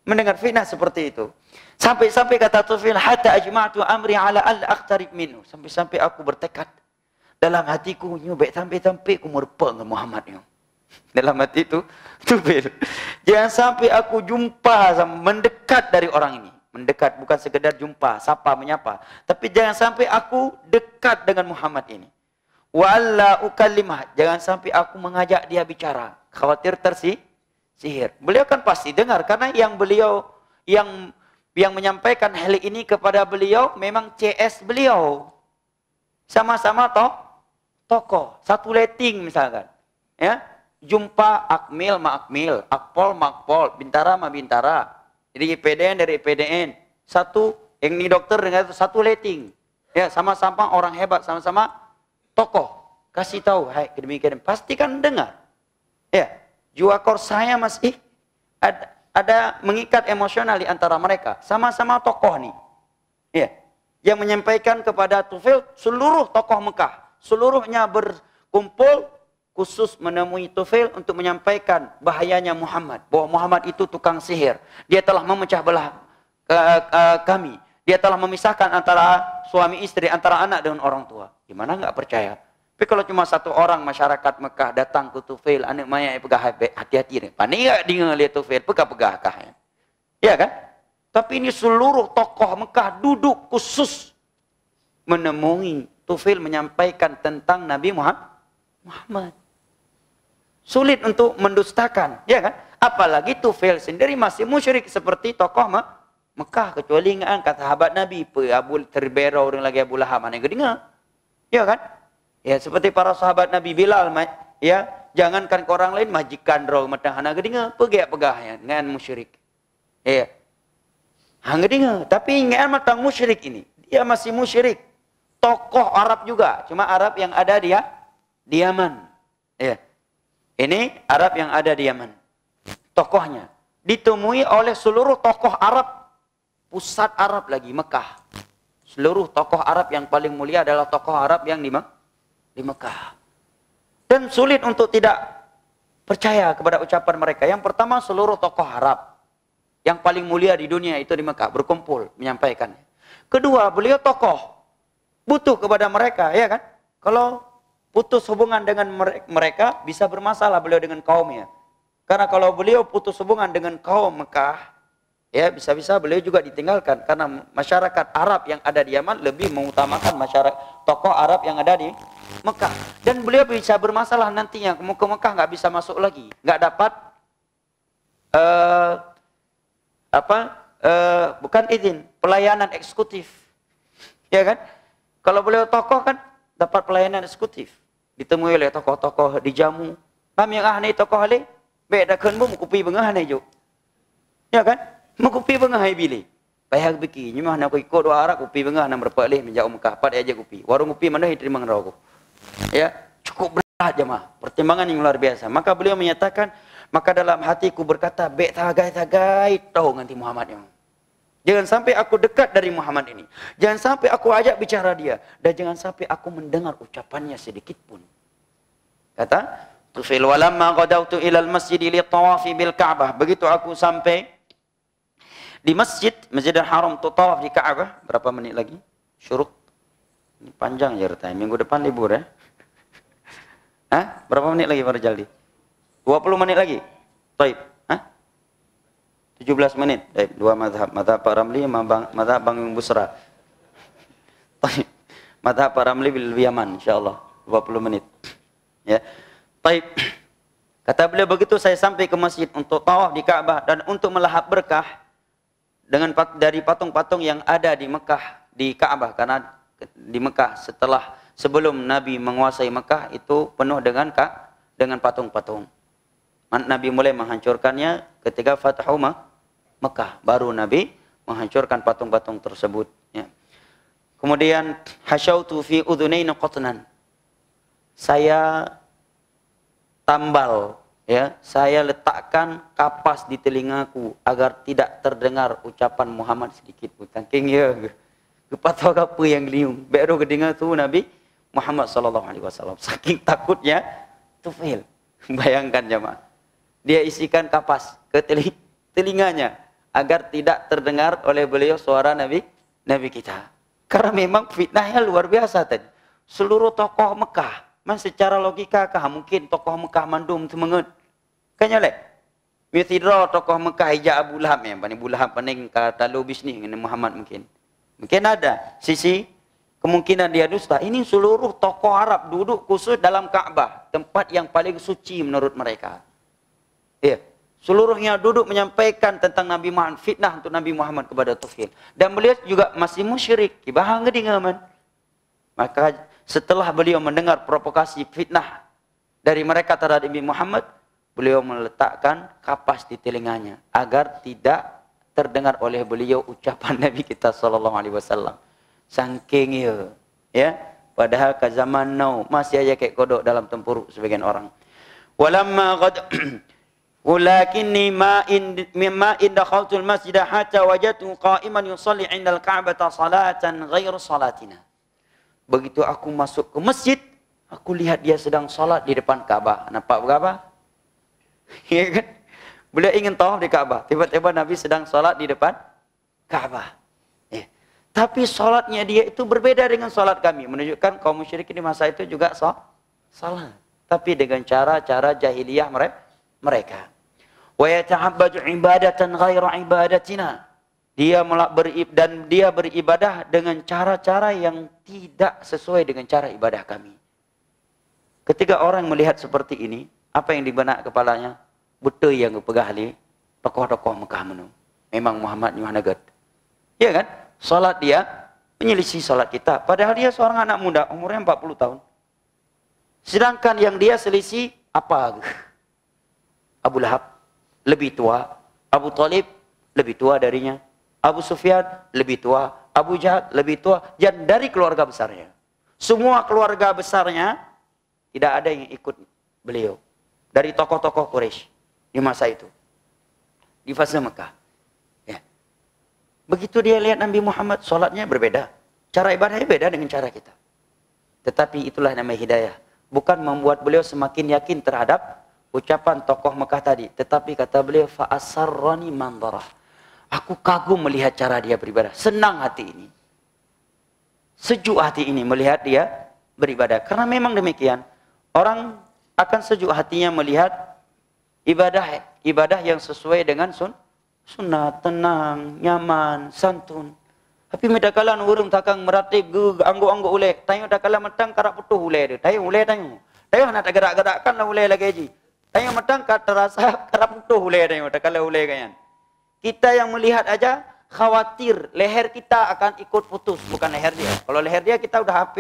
mendengar fitnah seperti itu. Sampai-sampai kata Tufail, hatta ajma'tu amri ala al-aqtarib minhu. Sampai-sampai aku bertekad dalam hatiku, nyubek sampai-sampai aku merupa dengan Muhammad ni. Dalam hati itu, Tufail, jangan sampai aku jumpa, mendekat dari orang ini. Mendekat bukan sekedar jumpa, sapa, menyapa, tapi jangan sampai aku dekat dengan Muhammad ini. Wa alla ukallimah, jangan sampai aku mengajak dia bicara, khawatir tersihir. Beliau kan pasti dengar, karena yang menyampaikan hal ini kepada beliau memang CS beliau. Sama-sama tokoh, satu letting misalkan. Ya, jumpa Akmil ma Akmil, Akpol ma Akpol, Bintara ma Bintara. Jadi IPDN dari IPDN. Satu, yang ini dokter dengan satu letting. Ya, sama-sama orang hebat, sama-sama tokoh. Kasih tahu, hai, demikian. Pasti kan dengar. Ya, juakor saya masih ada mengikat emosional di antara mereka. Sama-sama tokoh nih. Ya, yang menyampaikan kepada Tufail, seluruh tokoh Mekah, seluruhnya berkumpul khusus menemui Tufail untuk menyampaikan bahayanya Muhammad. Bahwa Muhammad itu tukang sihir. Dia telah memecah belah kami. Dia telah memisahkan antara suami istri, antara anak dengan orang tua. Gimana nggak percaya? Tapi kalau cuma satu orang masyarakat Mekah datang ke Tufail, anak maya pegah hati-hati ni. Panik nggak dia lihat Tufail, pegah-pegah kah? Ya kan? Tapi ini seluruh tokoh Mekah duduk khusus menemui Tufail menyampaikan tentang Nabi Muhammad. Sulit untuk mendustakan, ya kan? Apalagi Tufail sendiri masih musyrik seperti tokoh Mekah, kecuali ingat kata sahabat Nabi, Abu Terberau orang lagi Abu Lahab, mana yang dengar? Ya kan? Ya, seperti para sahabat Nabi Bilal, ya, jangankan ke orang lain, majikan roh matahana gedinga, pegak-pegahnya dengan musyrik. Ya. Hang gedinga, tapi ingat matang musyrik ini, dia masih musyrik. Tokoh Arab juga, cuma Arab yang ada di Yaman. Ya. Ini Arab yang ada di Yaman. Tokohnya ditemui oleh seluruh tokoh Arab, pusat Arab lagi Mekah. Seluruh tokoh Arab yang paling mulia adalah tokoh Arab yang di Mekah. Dan sulit untuk tidak percaya kepada ucapan mereka. Yang pertama, seluruh tokoh Arab yang paling mulia di dunia itu di Mekah berkumpul menyampaikan. Kedua, beliau tokoh, butuh kepada mereka, ya kan? Kalau putus hubungan dengan mereka, bisa bermasalah beliau dengan kaumnya. Karena kalau beliau putus hubungan dengan kaum Mekah, ya bisa-bisa beliau juga ditinggalkan. Karena masyarakat Arab yang ada di Yaman lebih mengutamakan masyarakat tokoh Arab yang ada di Mekah. Dan beliau bisa bermasalah nantinya, ke Mekah nggak bisa masuk lagi, nggak dapat bukan izin, pelayanan eksekutif, ya kan? Kalau beliau tokoh kan dapat pelayanan eksekutif, ditemui oleh tokoh-tokoh dijamu. Kami yang ahli tokoh ahli, beda kan bu mukupi bengah nih jo, ya kan? Mukupi bengah hai bili, payah beki, nyimah nak ikut dua arah kupi bengah nak berpalih menjauh Mekah, pada aja kupi, warung kupi mana diterima ngerokok, ya cukup berat jemaah, pertimbangan yang luar biasa. Maka beliau menyatakan, maka dalam hatiku berkata, bek tagai tahu nganti Muhammad yang. Jangan sampai aku dekat dari Muhammad ini. Jangan sampai aku ajak bicara dia. Dan jangan sampai aku mendengar ucapannya sedikit pun. Kata, Tufail walamma qadautu ilal masjid li tawafi bil Ka'bah. Begitu aku sampai di Masjidil Haram untuk tawaf di Ka'bah. Berapa menit lagi? Syuruk. Ini panjang ya time. Minggu depan libur ya. Hah? Berapa menit lagi Pak Jaldi? 20 menit lagi? Baik. Hah? 17 menit. Baik. Dua mazhab. Mazhab Pak Ramli, mazhab Bang Busra. Baik. Mazhab Pak Ramli bil Yaman, insyaallah. 20 menit. Ya. Baik. Kata beliau, begitu saya sampai ke masjid untuk tawaf di Ka'bah dan untuk melahap berkah dengan dari patung-patung yang ada di Mekah, di Ka'bah, karena di Mekah sebelum Nabi menguasai Mekah itu penuh dengan patung-patung. Nabi mulai menghancurkannya ketika Fathu Mekah, baru Nabi menghancurkan patung-patung tersebut. Ya. Kemudian hasyautu fi udhunain qatnan. Saya tambal, ya, saya letakkan kapas di telingaku agar tidak terdengar ucapan Muhammad sedikit pun. Tangking ya, kepatau apa yang liung. Baru kedengar tu Nabi Muhammad sallallahu alaihi wasallam. Saking takutnya Tufail. Bayangkan jemaah. Dia isikan kapas ke telinganya agar tidak terdengar oleh beliau suara Nabi kita. Karena memang fitnahnya luar biasa tadi. Seluruh tokoh Mekah, secara logika kah mungkin tokoh Mekah mandum semangat. Kayaknya leh. Mitidro tokoh Mekah ija Abu Lahab ya, Abu Lahab paling kata lo bisnis dengan Muhammad mungkin. Mungkin ada sisi kemungkinan dia dusta. Ini seluruh tokoh Arab duduk khusus dalam Ka'bah, tempat yang paling suci menurut mereka. Iya. Seluruhnya duduk menyampaikan tentang Nabi Muhammad, fitnah untuk Nabi Muhammad kepada Tufil. Dan beliau juga masih musyrik. Kibahang ngedingaman. Maka setelah beliau mendengar provokasi fitnah dari mereka terhadap Nabi Muhammad, beliau meletakkan kapas di telinganya agar tidak terdengar oleh beliau ucapan Nabi kita sallallahu alaihi wasallam. Saking ya, padahal ke zaman now masih aja kayak kodok dalam tempuruk sebagian orang. Walamma qad walakinni ma in dakhaltul masjid hatta wajadtu qa'iman yusalli 'inda al-ka'bah salatan ghairu salatina. Begitu aku masuk ke masjid, aku lihat dia sedang salat di depan Ka'bah. Nampak berapa? Ya kan? Beliau ingin tawaf di Ka'bah. Tiba-tiba Nabi sedang salat di depan Ka'bah. Ya. Tapi salatnya dia itu berbeda dengan salat kami. Menunjukkan kaum musyrikin di masa itu juga salat. Tapi dengan cara-cara jahiliyah mereka. Wa yata'abbadu ibadatan ghaira ibadatina. Dia beribadah dengan cara-cara yang tidak sesuai dengan cara ibadah kami. Ketika orang melihat seperti ini, apa yang di benak kepalanya? Betul yang pegang li tokoh-tokoh Mekah menung. Memang Muhammad Yuhanagat. Ya kan? Salat dia menyelisih salat kita. Padahal dia seorang anak muda, umurnya 40 tahun. Sedangkan yang dia selisih apa? Abu Lahab lebih tua, Abu Talib lebih tua darinya, Abu Sufyan lebih tua, Abu Jahal lebih tua, dan dari keluarga besarnya. Semua keluarga besarnya tidak ada yang ikut beliau. Dari tokoh-tokoh Quraisy di masa itu. Di fase Mekah. Ya. Begitu dia lihat Nabi Muhammad, sholatnya berbeda. Cara ibadahnya beda dengan cara kita. Tetapi itulah namanya hidayah. Bukan membuat beliau semakin yakin terhadap ucapan tokoh Mekah tadi. Tetapi kata beliau, fa'asarrani mandarah. Aku kagum melihat cara dia beribadah. Senang hati ini. Sejuk hati ini melihat dia beribadah. Karena memang demikian. Orang akan sejuk hatinya melihat ibadah yang sesuai dengan sunnah, tenang, nyaman, santun. Tapi medakalan urung takang meratib anggo-anggo ule. Tayo dakala matang karak putuh ule dia. Tayo ule tayo. Tayo nak gerak-gerakkan lah ule lagi ji. Tayo matang terasa karak putuh ule tayo dakala ule kayan. Kita yang melihat aja khawatir leher kita akan ikut putus, bukan leher dia. Kalau leher dia kita udah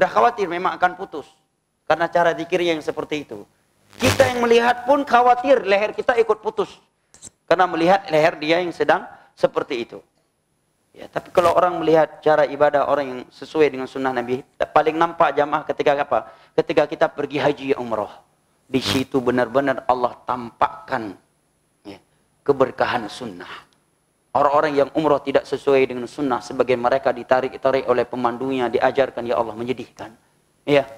khawatir memang akan putus. Karena cara zikirnya yang seperti itu. Kita yang melihat pun khawatir leher kita ikut putus. Karena melihat leher dia yang sedang seperti itu. Ya, tapi kalau orang melihat cara ibadah orang yang sesuai dengan sunnah Nabi, paling nampak jamaah ketika apa? Ketika kita pergi haji umrah. Di situ benar-benar Allah tampakkan keberkahan sunnah. Orang-orang yang umrah tidak sesuai dengan sunnah, sebagian mereka ditarik-tarik oleh pemandunya, diajarkan, ya Allah, menyedihkan. Ya,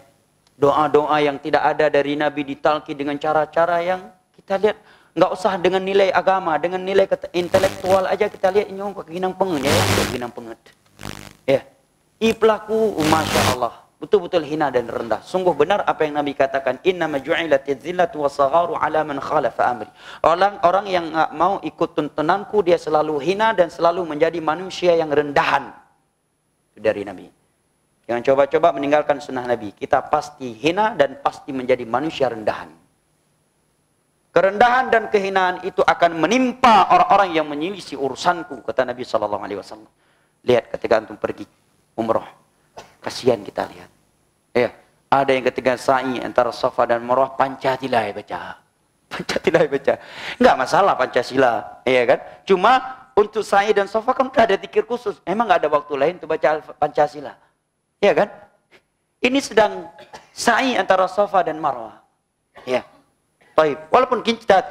doa-doa yang tidak ada dari Nabi ditalki dengan cara-cara yang kita lihat, nggak usah dengan nilai agama, dengan nilai intelektual aja kita lihat ini keginang pengen ya, keginang pengen. Ya, pelaku, masya Allah, betul-betul hina dan rendah. Sungguh benar apa yang Nabi katakan, innama ju'ilatiz zillatu was-sagharu 'ala man khalafa amri. Orang yang enggak mau ikut tuntunanku dia selalu hina dan selalu menjadi manusia yang rendahan. Dari Nabi. Jangan coba-coba meninggalkan sunnah Nabi. Kita pasti hina dan pasti menjadi manusia rendahan. Kerendahan dan kehinaan itu akan menimpa orang-orang yang menyelisih urusanku, kata Nabi SAW. Lihat ketika antum pergi umrah. Kasihan kita lihat. Ya, ada yang ketika sa'i antara Safa dan Marwah Pancasila baca. Pancasila baca. Enggak masalah Pancasila, ya kan? Cuma untuk sa'i dan Safa kan ada zikir khusus. Emang enggak ada waktu lain untuk baca Pancasila. Ya kan? Ini sedang sa'i antara Safa dan Marwah. Ya. Baik, walaupun cinta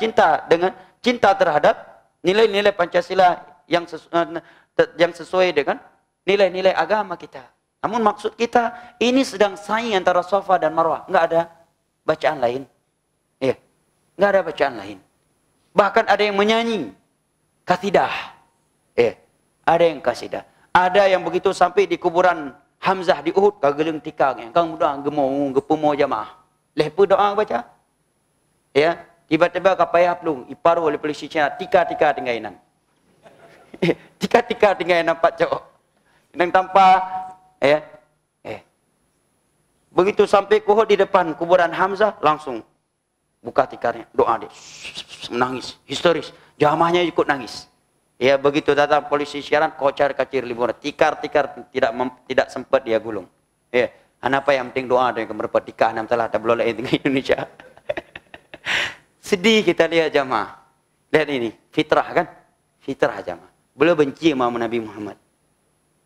terhadap nilai-nilai Pancasila yang sesuai dengan nilai-nilai agama kita. Namun maksud kita, ini sedang sa'i antara Safa dan Marwah. Enggak ada bacaan lain. Ya, enggak ada bacaan lain. Bahkan ada yang menyanyi. kasidah. Ada yang kasidah. Ada yang begitu sampai di kuburan Hamzah di Uhud, kageleng tikang, kang muda gemau gepumo jamaah. Lepas doa baca. Ya, tiba-tiba kapaya plung iparu oleh polisi Cina tika-tika tingainan. Tika-tika tingainan pak cok. Nang tanpa begitu sampai Uhud di depan kuburan Hamzah langsung buka tikarnya, doa dia. Menangis, histeris. Jamaahnya ikut nangis. Ya, begitu datang polisi siaran kocar kacir liburan. Tikar-tikar tidak sempat dia gulung. Ya, apa yang penting doa dan kemerpat tikar nam telah belum lain dengan Indonesia. Sedih kita lihat jamaah. Lihat ini, fitrah kan? Fitrah jamaah. Beliau benci sama Nabi Muhammad.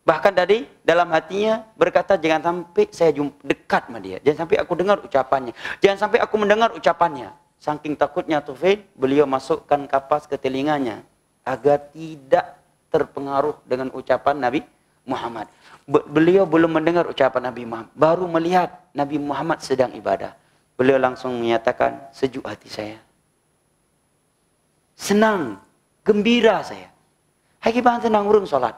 Bahkan tadi dalam hatinya berkata, jangan sampai saya dekat sama dia. Jangan sampai aku dengar ucapannya. Jangan sampai aku mendengar ucapannya. Saking takutnya Tufail, beliau masukkan kapas ke telinganya. Agar tidak terpengaruh dengan ucapan Nabi Muhammad. Beliau belum mendengar ucapan Nabi Muhammad. Baru melihat Nabi Muhammad sedang ibadah. Beliau langsung menyatakan, sejuk hati saya. Senang, gembira saya. Hakiban senang urung sholat.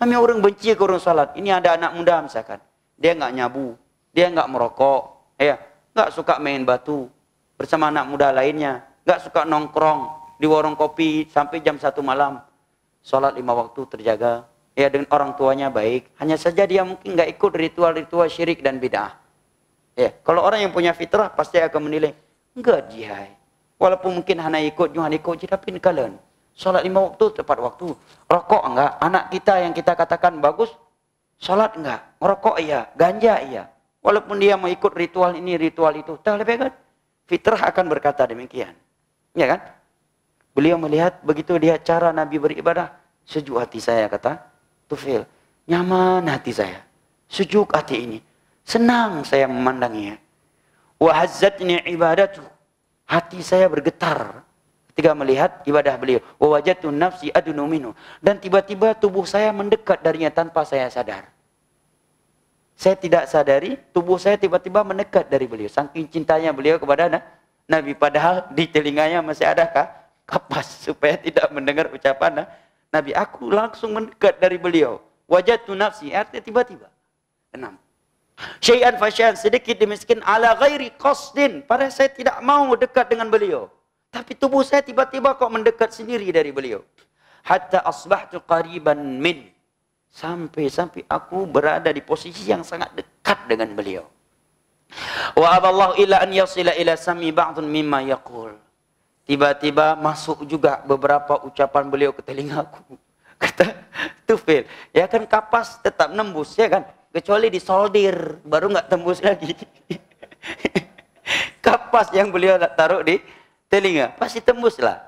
Kami orang benci ke orang salat. Ini ada anak muda misalkan. Dia enggak nyabu. Dia enggak merokok. Enggak suka main batu. Bersama anak muda lainnya. Enggak suka nongkrong di warung kopi sampai jam 1 malam. Salat 5 waktu terjaga. Ya, dengan orang tuanya baik. Hanya saja dia mungkin enggak ikut ritual-ritual syirik dan bid'ah. Ya, kalau orang yang punya fitrah pasti akan menilai. Enggak dia. Walaupun mungkin hanya ikut, jangan ikut. Tapi kalian. Salat 5 waktu tepat waktu. Rokok enggak? Anak kita yang kita katakan bagus, salat enggak? Merokok iya, ganja iya. Walaupun dia mau ikut ritual ini, ritual itu. Tak lebih kan? Fitrah akan berkata demikian. Ya kan? Beliau melihat begitu dia cara Nabi beribadah. Sejuk hati saya, kata Tufail. Nyaman hati saya. Sejuk hati ini. Senang saya memandanginya. Wa hazzatni ibadatu. Hati saya bergetar ketika melihat ibadah beliau. Wa wajadtu nafsi adnu minhu. Dan tiba-tiba tubuh saya mendekat darinya tanpa saya sadar. Saya tidak sadari, tubuh saya tiba-tiba mendekat dari beliau. Saking cintanya beliau kepada Nabi. Padahal di telinganya masih ada kapas supaya tidak mendengar ucapan Nabi. Aku langsung mendekat dari beliau. Wajadtu nafsi, artinya tiba-tiba. 6. Syai'an fasyai'an, sedikit demi sedikit ala ghairi qasdin. Padahal saya tidak mau dekat dengan beliau. Tapi tubuh saya tiba-tiba kok mendekat sendiri dari beliau. Hatta asbahtu qariban min. Sampai aku berada di posisi yang sangat dekat dengan beliau. Wa aballahu illa an yasila ila sami ba'dun mimma yaqul. Tiba-tiba masuk juga beberapa ucapan beliau ke telingaku. Kata Tufail, ya kan kapas tetap nembus ya kan? Kecuali disoldir, baru nggak tembus lagi. Kapas yang beliau taruh di telinga pasti tembus lah.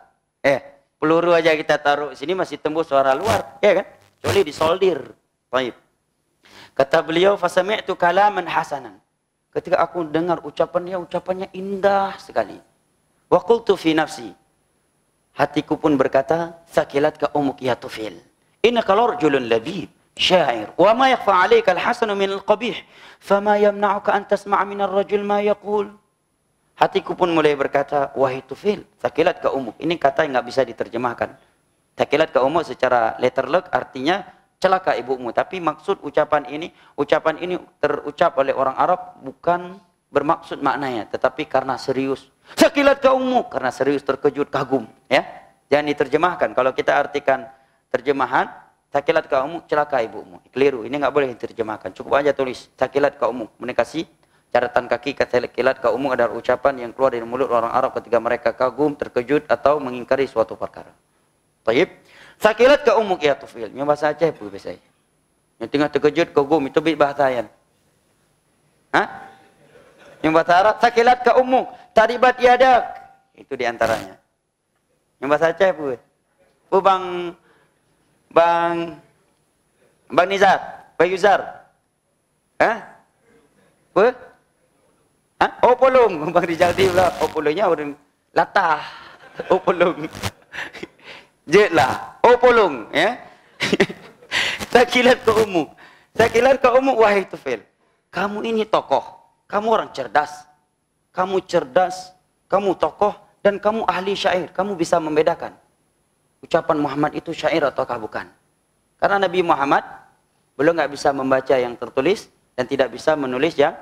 Peluru aja kita taruh sini masih tembus suara luar, ya kan? Kecuali disoldir. Baik. Kata beliau, fasami'tu kalaman hasanan. Ketika aku dengar ucapannya indah sekali. Wa qultu fi nafsi. Hatiku pun berkata, sakilatka umuk ya Tufail. Innaka rajulun labib, syair. Wa ma yakhfa 'alayka al-hasanu min al-qabih, fama yamna'uka an tasma' min ar-rajul ma yaqul. Hatiku pun mulai berkata, wahai Tufail, sakilat ka umuk. Ini kata yang nggak bisa diterjemahkan. Sakilat ka umuk secara letterlek artinya celaka ibumu. Tapi maksud ucapan ini terucap oleh orang Arab bukan bermaksud maknanya, tetapi karena serius. Sakilat ka umuk, karena serius, terkejut, kagum. Ya, jangan diterjemahkan. Kalau kita artikan terjemahan, sakilat ka umuk, celaka ibumu. Keliru. Ini nggak boleh diterjemahkan. Cukup aja tulis sakilat ka umuk. Menikasi catatan kaki, kata kilat ka umum adalah ucapan yang keluar dari mulut orang Arab ketika mereka kagum, terkejut atau mengingkari suatu perkara. Taib. Sakilat ka umuk ya Tufail. Yang bahasa Aceh pun biasa. Yang tengah terkejut, kagum itu bahasa Ayan. Yang bahasa Arab sakilat ka umuk, taribat yadak. Itu diantaranya. Yang bahasa Aceh pun. Bang Nizar, Bang Yuzar. Opolong, Bang Rizal pula. Opolongnya orang latah. Opolong. Jelah. Opolong, ya. Sakilat ka umuk. Sakilat ka umuk, wahai Tufail. Kamu ini tokoh. Kamu orang cerdas. Kamu cerdas, kamu tokoh, dan kamu ahli syair. Kamu bisa membedakan. ucapan Muhammad itu syair ataukah bukan. Karena Nabi Muhammad belum nggak bisa membaca yang tertulis dan tidak bisa menulis yang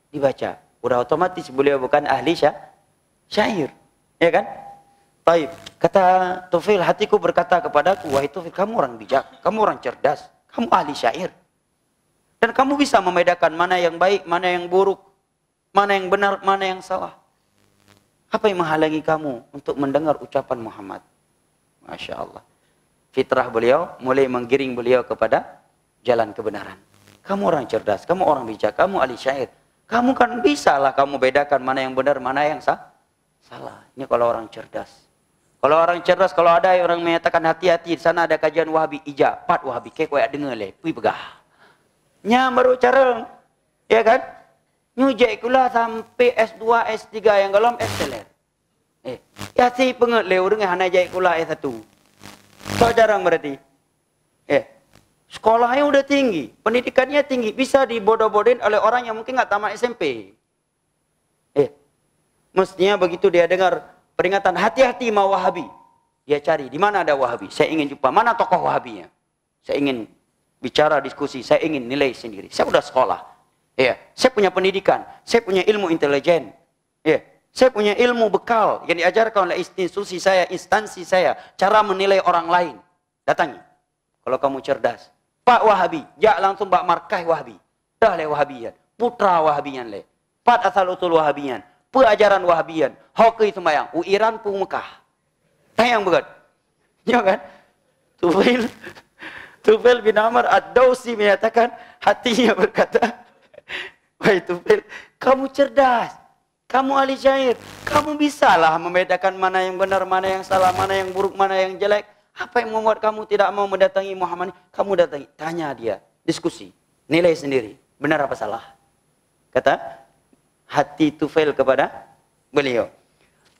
dibaca. Udah otomatis beliau bukan ahli syair. Ya kan? Taib. Kata Tufail, hatiku berkata kepadaku, wahai Tufail, kamu orang bijak, kamu orang cerdas, kamu ahli syair. Dan kamu bisa membedakan mana yang baik, mana yang buruk, mana yang benar, mana yang salah. Apa yang menghalangi kamu untuk mendengar ucapan Muhammad? Masya Allah. Fitrah beliau mulai menggiring beliau kepada jalan kebenaran. Kamu orang cerdas, kamu orang bijak, kamu ahli syair. Kamu kan bisa lah kamu bedakan mana yang benar, mana yang salah. Ini kalau orang cerdas. Kalau orang cerdas, kalau ada orang menyatakan hati-hati, di sana ada kajian Wahabi, ija, pat Wahabi, kayak koyak dengar le, pui begah. Nya baru cara, ya kan? Nyujek kula sampai S2, S3 yang galom S-seler. Ya si penget le, dengan hana jek kula S1. So jarang berarti. Sekolahnya udah tinggi, pendidikannya tinggi, bisa dibodoh-bodohin oleh orang yang mungkin nggak tamat SMP. Mestinya begitu dia dengar peringatan hati-hati mau Wahabi, dia cari di mana ada Wahabi. Saya ingin jumpa mana tokoh Wahabinya. Saya ingin bicara diskusi, saya ingin nilai sendiri. Saya udah sekolah, saya punya pendidikan, saya punya ilmu intelijen, saya punya ilmu bekal yang diajarkan oleh institusi saya, instansi saya, cara menilai orang lain. Datangi. Kalau kamu cerdas. Pak Wahabi, jak langsung bak markah Wahabi. Dah le Wahabiyan, putra Wahabiyan le. Pat asal usul Wahabiyan, pengajaran Wahabiyan, hoki sembayang, Iran pu Mekah. Tayang begat. Ya kan? Tufail bin Amr Ad-Dawsi menyatakan, hatinya berkata, wahai Tufail, kamu cerdas, kamu ahli syair, kamu bisalah membedakan mana yang benar, mana yang salah, mana yang buruk, mana yang jelek. Apa yang membuat kamu tidak mau mendatangi Muhammad? Kamu datangi, tanya dia, diskusi, nilai sendiri, benar apa salah. Kata hati Tufail kepada beliau,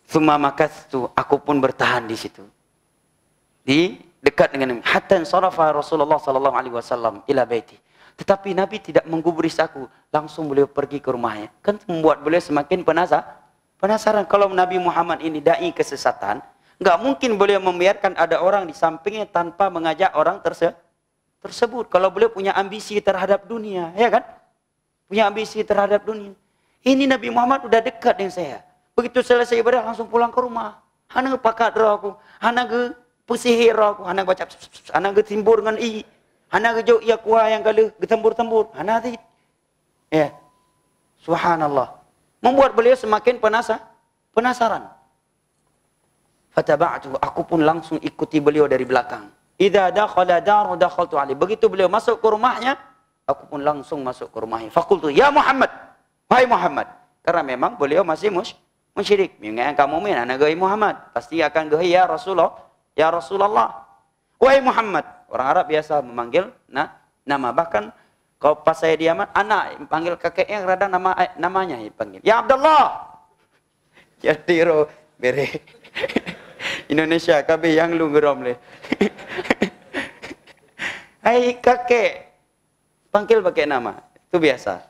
"Tsumma makastu," aku pun bertahan di situ. Di dekat dengan Nabi. Hatta sarafa Rasulullah sallallahu alaihi wasallam ila baiti. Tetapi Nabi tidak menggubris aku, langsung beliau pergi ke rumahnya. Kan membuat beliau semakin penasaran kalau Nabi Muhammad ini dai kesesatan. Nggak mungkin beliau membiarkan ada orang di sampingnya tanpa mengajak orang tersebut. Kalau beliau punya ambisi terhadap dunia, ya kan? Punya ambisi terhadap dunia. Ini Nabi Muhammad udah dekat dengan saya. Begitu selesai ibadah langsung pulang ke rumah. Hana pakat aku, hana ge pesihir aku, hana baca, hana ge timbur dengan i, hana ge jauh ia kuah yang kali getembur-tembur, hana ti. Ya, subhanallah. Membuat beliau semakin penasaran. Fataba'tu, aku pun langsung ikuti beliau dari belakang. Idza dakhala daru dakhaltu alaihi. Begitu beliau masuk ke rumahnya, aku pun langsung masuk ke rumahnya. Faqultu, ya Muhammad, wahai Muhammad. Karena memang beliau masih musyrik. Mengingat kamu min anak gai Muhammad, pasti akan gai ya Rasulullah, ya Rasulullah. Wahai Muhammad. Orang Arab biasa memanggil nama, bahkan kalau pas saya diamat, anak panggil kakeknya kadang namanya dipanggil. Ya Abdullah. Ya tiro bere. Indonesia kabe yang lu gerom le. Hai kakek. Panggil pakai nama. Itu biasa.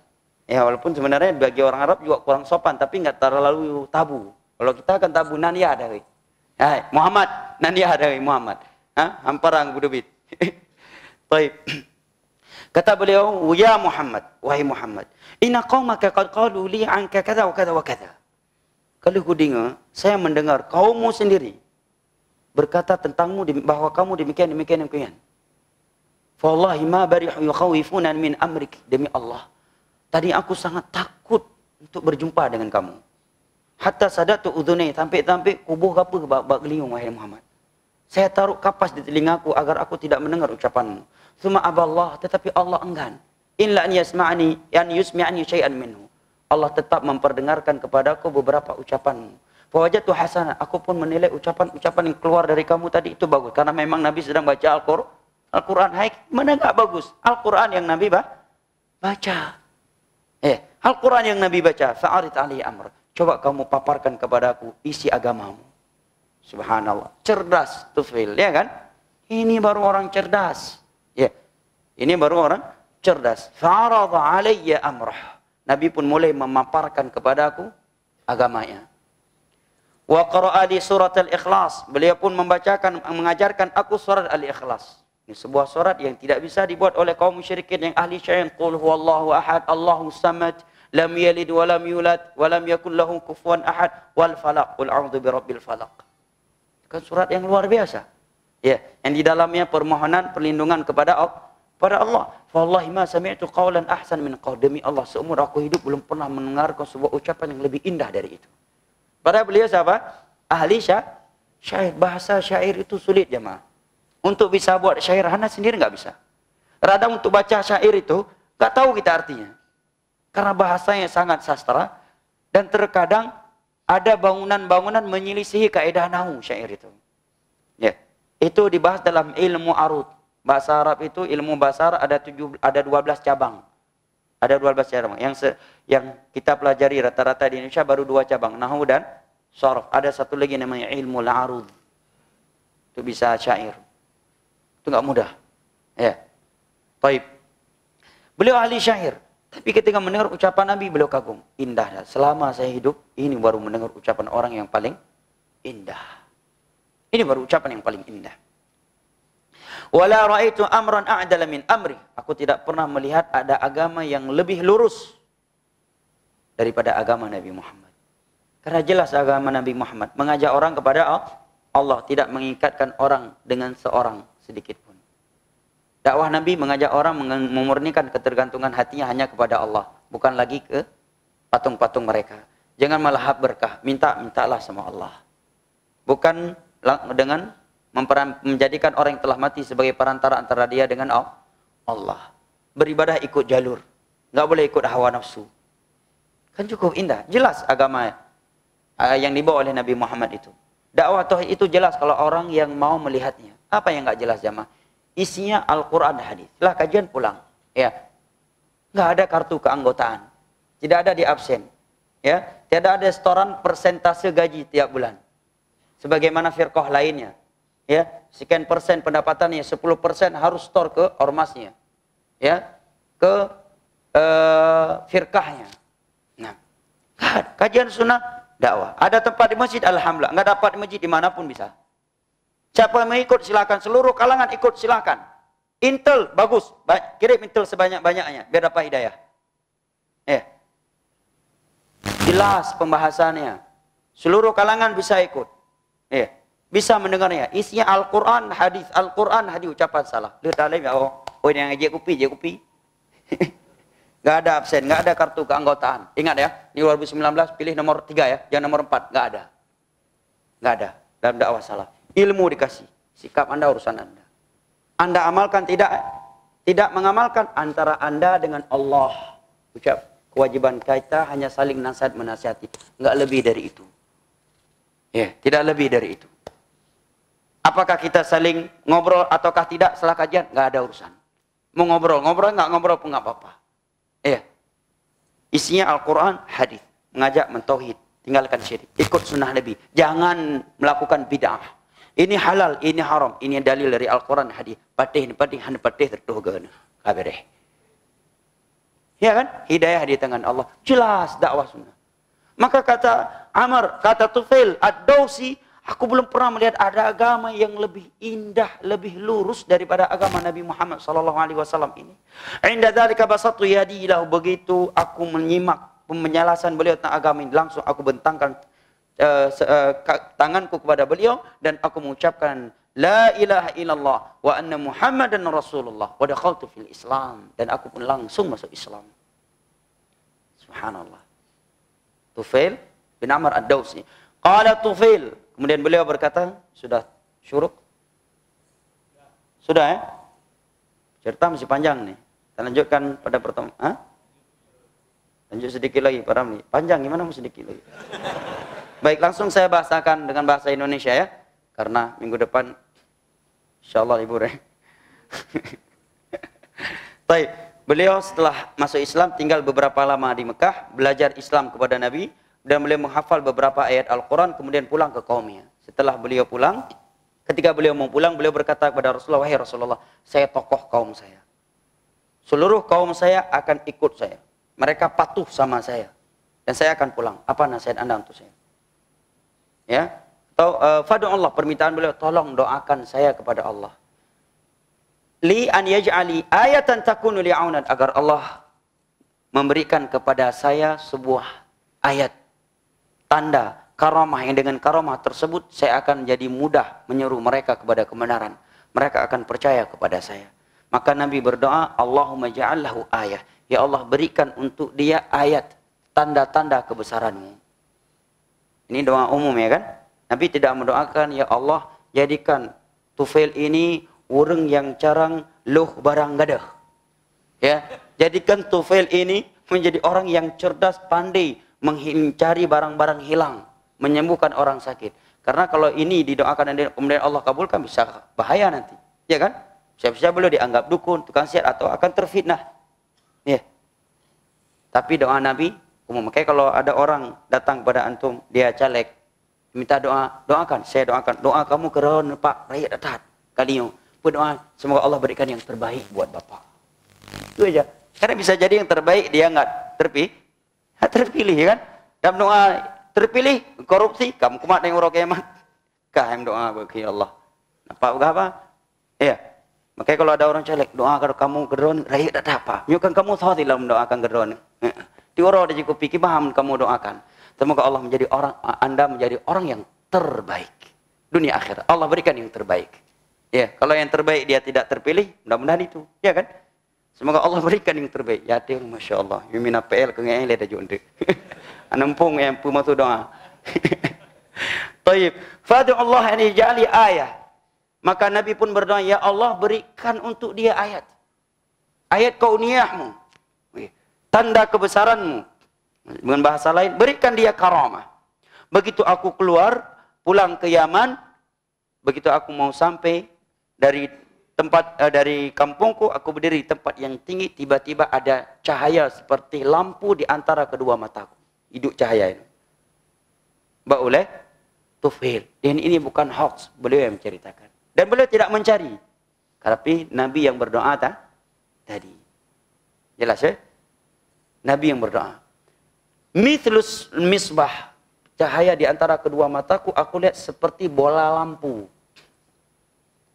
Ya walaupun sebenarnya bagi orang Arab juga kurang sopan, tapi nggak terlalu tabu. Kalau kita akan tabu nania dari. Hai Muhammad, nania dari Muhammad. Hamparang budubit. Baik. Kata beliau, ya Muhammad, wahai Muhammad, inna qaumaka qad qalu li anka kadza wa kadza wa kadza. Kalau ku dengar, saya mendengar kaummu sendiri berkata tentangmu bahwa kamu demikian. Wallahi ma barihu yukhawifuna min amrik, demi Allah. Tadi aku sangat takut untuk berjumpa dengan kamu. Hatta sadatu udhunai, sampai kubuh apa bak geliung wahai Muhammad. Saya taruh kapas di telingaku agar aku tidak mendengar ucapanmu. Tsumma aballah, tetapi Allah enggan. Illa an yasma'ani, an yusmi'ani syai'an minhu. Allah tetap memperdengarkan kepadaku beberapa ucapanmu. Fawajatu hasanah, aku pun menilai ucapan-ucapan yang keluar dari kamu tadi itu bagus. Karena memang Nabi sedang baca Al-Quran. Hai, mana enggak bagus? Al-Quran yang Nabi baca. Al-Quran yang Nabi baca. Fa'arid alaihi amr. Coba kamu paparkan kepadaku isi agamamu. Subhanallah. Cerdas Tufail, ya kan? Ini baru orang cerdas. Ya. Ini baru orang cerdas. Fa'arada alayya amrah. Nabi pun mulai memaparkan kepadaku agamanya. Wa qara'a li surat al-Ikhlas. Beliau pun mengajarkan aku surat al-Ikhlas. Ini sebuah surat yang tidak bisa dibuat oleh kaum musyrikin yang ahli syirik. Qul huwallahu ahad, Allahu samad, lam yalid wa lam yulad wa lam yakul lahu kufuwan ahad, wal falaq, qul a'udzu birabbil falaq. Kan surat yang luar biasa. Ya, yang di dalamnya permohonan perlindungan kepada Allah. Wallahi ma sami'tu qawlan ahsan min qaul. Demi Allah, seumur aku hidup belum pernah mendengarkan sebuah ucapan yang lebih indah dari itu. Padahal beliau siapa? Ahli syair. Bahasa syair itu sulit jemaah. Untuk bisa buat syair hana sendiri nggak bisa. Radang untuk baca syair itu nggak tahu kita artinya. Karena bahasanya sangat sastra dan terkadang ada bangunan-bangunan menyelisihi kaidah nahwu syair itu. Ya, itu dibahas dalam ilmu arud. Bahasa Arab itu ilmu bahasa Arab ada 12 cabang. Ada 12 cabang. Yang kita pelajari rata-rata di Indonesia baru 2 cabang, nahwu dan sharaf. Ada satu lagi namanya ilmu arud. Itu bisa syair. Itu enggak mudah. Ya. Baik. Beliau ahli syair. Tapi ketika mendengar ucapan Nabi, beliau kagum. Indah. Selama saya hidup, ini baru mendengar ucapan orang yang paling indah. Ini baru ucapan yang paling indah. Wala ra'aitu amran a'dala min amri. Aku tidak pernah melihat ada agama yang lebih lurus daripada agama Nabi Muhammad. Karena jelas agama Nabi Muhammad mengajak orang kepada Allah, tidak mengikatkan orang dengan seorang sedikit pun. Dakwah Nabi mengajak orang memurnikan ketergantungan hatinya hanya kepada Allah, bukan lagi ke patung-patung mereka. Jangan melahap berkah, mintalah sama Allah. Bukan dengan menjadikan orang yang telah mati sebagai perantara antara dia dengan Allah. Beribadah ikut jalur, nggak boleh ikut hawa nafsu. Kan cukup indah, jelas agama yang dibawa oleh Nabi Muhammad itu. Dakwah tauhid itu jelas kalau orang yang mau melihatnya. Apa yang nggak jelas jamaah? Isinya Al-Quran dan hadis. Lah kajian pulang, ya. Nggak ada kartu keanggotaan, tidak ada di absen, ya. Tidak ada setoran persentase gaji tiap bulan. Sebagaimana firqah lainnya. Ya, sekian persen pendapatannya 10% harus store ke ormasnya, ya, ke firqahnya. Nah, kajian sunnah dakwah. Ada tempat di masjid, alhamdulillah. Nggak dapat di masjid dimanapun bisa. Siapa yang mau ikut silakan. Seluruh kalangan ikut silakan. Intel bagus, kirim intel sebanyak-banyaknya biar dapat hidayah. Ya, jelas pembahasannya. Seluruh kalangan bisa ikut. Ya. Bisa mendengarnya. Isinya Al-Quran, hadis. Al-Quran, hadis. Ucapan salah. Lihat alim ya. Oh yang je kopi. Nggak ada absen. Nggak ada kartu keanggotaan. Ingat ya. Di 2019 pilih nomor 3 ya. Jangan nomor 4. Nggak ada. Nggak ada. Dalam dakwah salah. Ilmu dikasih. Sikap Anda urusan Anda. Anda amalkan tidak mengamalkan antara Anda dengan Allah. Ucap. Kewajiban kita hanya saling nasihat menasihati. Nggak lebih dari itu. Ya. Tidak lebih dari itu. Apakah kita saling ngobrol ataukah tidak setelah kajian? Nggak ada urusan. Mau ngobrol nggak ngobrol pun nggak apa-apa. Iya. Isinya Al-Quran, hadis, mengajak mentauhid, tinggalkan syirik, ikut sunnah Nabi. Jangan melakukan bid'ah. Ini halal, ini haram, ini dalil dari Al-Quran, hadis. Patih tertuh kabareh. Ya kan? Hidayah di tangan Allah. Jelas dakwah sunnah. Maka kata Amr, kata Tufail ad-Dawsi, aku belum pernah melihat ada agama yang lebih indah, lebih lurus daripada agama Nabi Muhammad SAW ini. Inda dzalika basatu yadi lahu, begitu aku menyimak penjelasan beliau tentang agama ini, langsung aku bentangkan tanganku kepada beliau dan aku mengucapkan la ilaha illallah wa anna Muhammadan Rasulullah wa dakhaltu fil Islam, dan aku pun langsung masuk Islam. Subhanallah. Tufail bin Amr ad-Dawsi. Qala Tufail, kemudian beliau berkata, sudah syuruk? Sudah ya? Cerita masih panjang nih. Kita lanjutkan pada pertemuan. Lanjut sedikit lagi Pak Ramli. Panjang gimana mau sedikit lagi? Baik, langsung saya bahasakan dengan bahasa Indonesia ya. Karena minggu depan insyaallah libur ya. Baik, beliau setelah masuk Islam tinggal beberapa lama di Mekah, belajar Islam kepada Nabi, dan beliau menghafal beberapa ayat Al-Quran, kemudian pulang ke kaumnya. Setelah beliau pulang, ketika beliau mau pulang, beliau berkata kepada Rasulullah, wahai Rasulullah, saya tokoh kaum saya. Seluruh kaum saya akan ikut saya. Mereka patuh sama saya. Dan saya akan pulang. Apa nasihat Anda untuk saya? Ya. Atau fadu Allah, permintaan beliau, tolong doakan saya kepada Allah. Li an yaj'ali ayatan takunu li'aunan, agar Allah memberikan kepada saya sebuah ayat, tanda, karamah, yang dengan karamah tersebut saya akan jadi mudah menyeru mereka kepada kebenaran. Mereka akan percaya kepada saya. Maka Nabi berdoa, Allahumma ja'allahu ayah. Ya Allah, berikan untuk dia ayat, tanda-tanda kebesaranmu. Ini doa umum ya kan? Nabi tidak mendoakan, ya Allah, jadikan Tufail ini urang yang carang luh barang gadah. Ya, jadikan Tufail ini menjadi orang yang cerdas, pandai mencari barang-barang hilang, menyembuhkan orang sakit. Karena kalau ini didoakan dan kemudian Allah kabulkan, bisa bahaya nanti. Ya kan? Siapa-siapa beliau dianggap dukun, tukang sihir, atau akan terfitnah. Ya. Tapi doa Nabi umum. Makanya kalau ada orang datang pada antum, dia caleg, minta doa, doakan. Saya doakan. Doa kamu keron Pak rakyat atat. Kalian berdoa, semoga Allah berikan yang terbaik buat Bapak. Itu aja. Karena bisa jadi yang terbaik dia enggak terpilih, ya kan? Dalam doa terpilih korupsi, kamu kumat yang urok emat. Kahem doa bagi Allah. Nampak apa? Iya. Makanya kalau ada orang caleg, doa kalau kamu geron rakyat atat apa? Nyukan kamu tahu tidak mendoakan geron. Di orang ada juga pikir paham kamu doakan. Semoga Allah menjadi orang, Anda menjadi orang yang terbaik dunia akhirat. Allah berikan yang terbaik. Ya, kalau yang terbaik dia tidak terpilih, mudah-mudahan itu, ya kan? Semoga Allah berikan yang terbaik. Ya, dia masya Allah. Yumina PL ke ngel ada juga. Anampung yang pematu doa. Taib. Fadu Allah ani jali ayah. Maka Nabi pun berdoa, ya Allah berikan untuk dia ayat. Ayat kauniyahmu. Tanda kebesaranmu. Dengan bahasa lain, berikan dia karamah. Begitu aku keluar, pulang ke Yaman, begitu aku mau sampai dari tempat dari kampungku, aku berdiri di tempat yang tinggi, tiba-tiba ada cahaya seperti lampu di antara kedua mataku. Hidup cahaya ini. Mbak oleh Tufail. Dan ini bukan hoax, beliau yang menceritakan. Dan beliau tidak mencari. Tapi Nabi yang berdoa tadi. Jelas ya? Nabi yang berdoa. Mithlus misbah, cahaya di antara kedua mataku, aku lihat seperti bola lampu.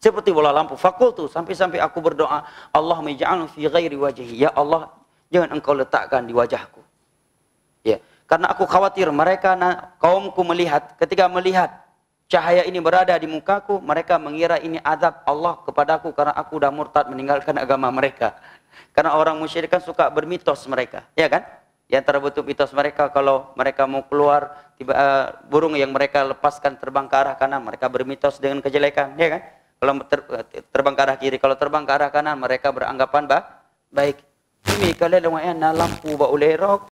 Seperti bola lampu. Fakultu, sampai-sampai aku berdoa, Allahumma ij'alhu fi ghairi wajhi. Ya Allah, jangan engkau letakkan di wajahku. Ya, karena aku khawatir mereka kaumku melihat, ketika melihat cahaya ini berada di mukaku, mereka mengira ini azab Allah kepadaku karena aku sudah murtad meninggalkan agama mereka. Karena orang musyrik kan suka bermitos mereka, ya kan? Yang terbentuk mitos mereka, kalau mereka mau keluar, burung yang mereka lepaskan terbang ke arah kanan, mereka bermitos dengan kejelekan, ya kan? Kalau terbang ke arah kiri, kalau terbang ke arah kanan, mereka beranggapan baik. Ini kalian lumayan lampu ba ulerok,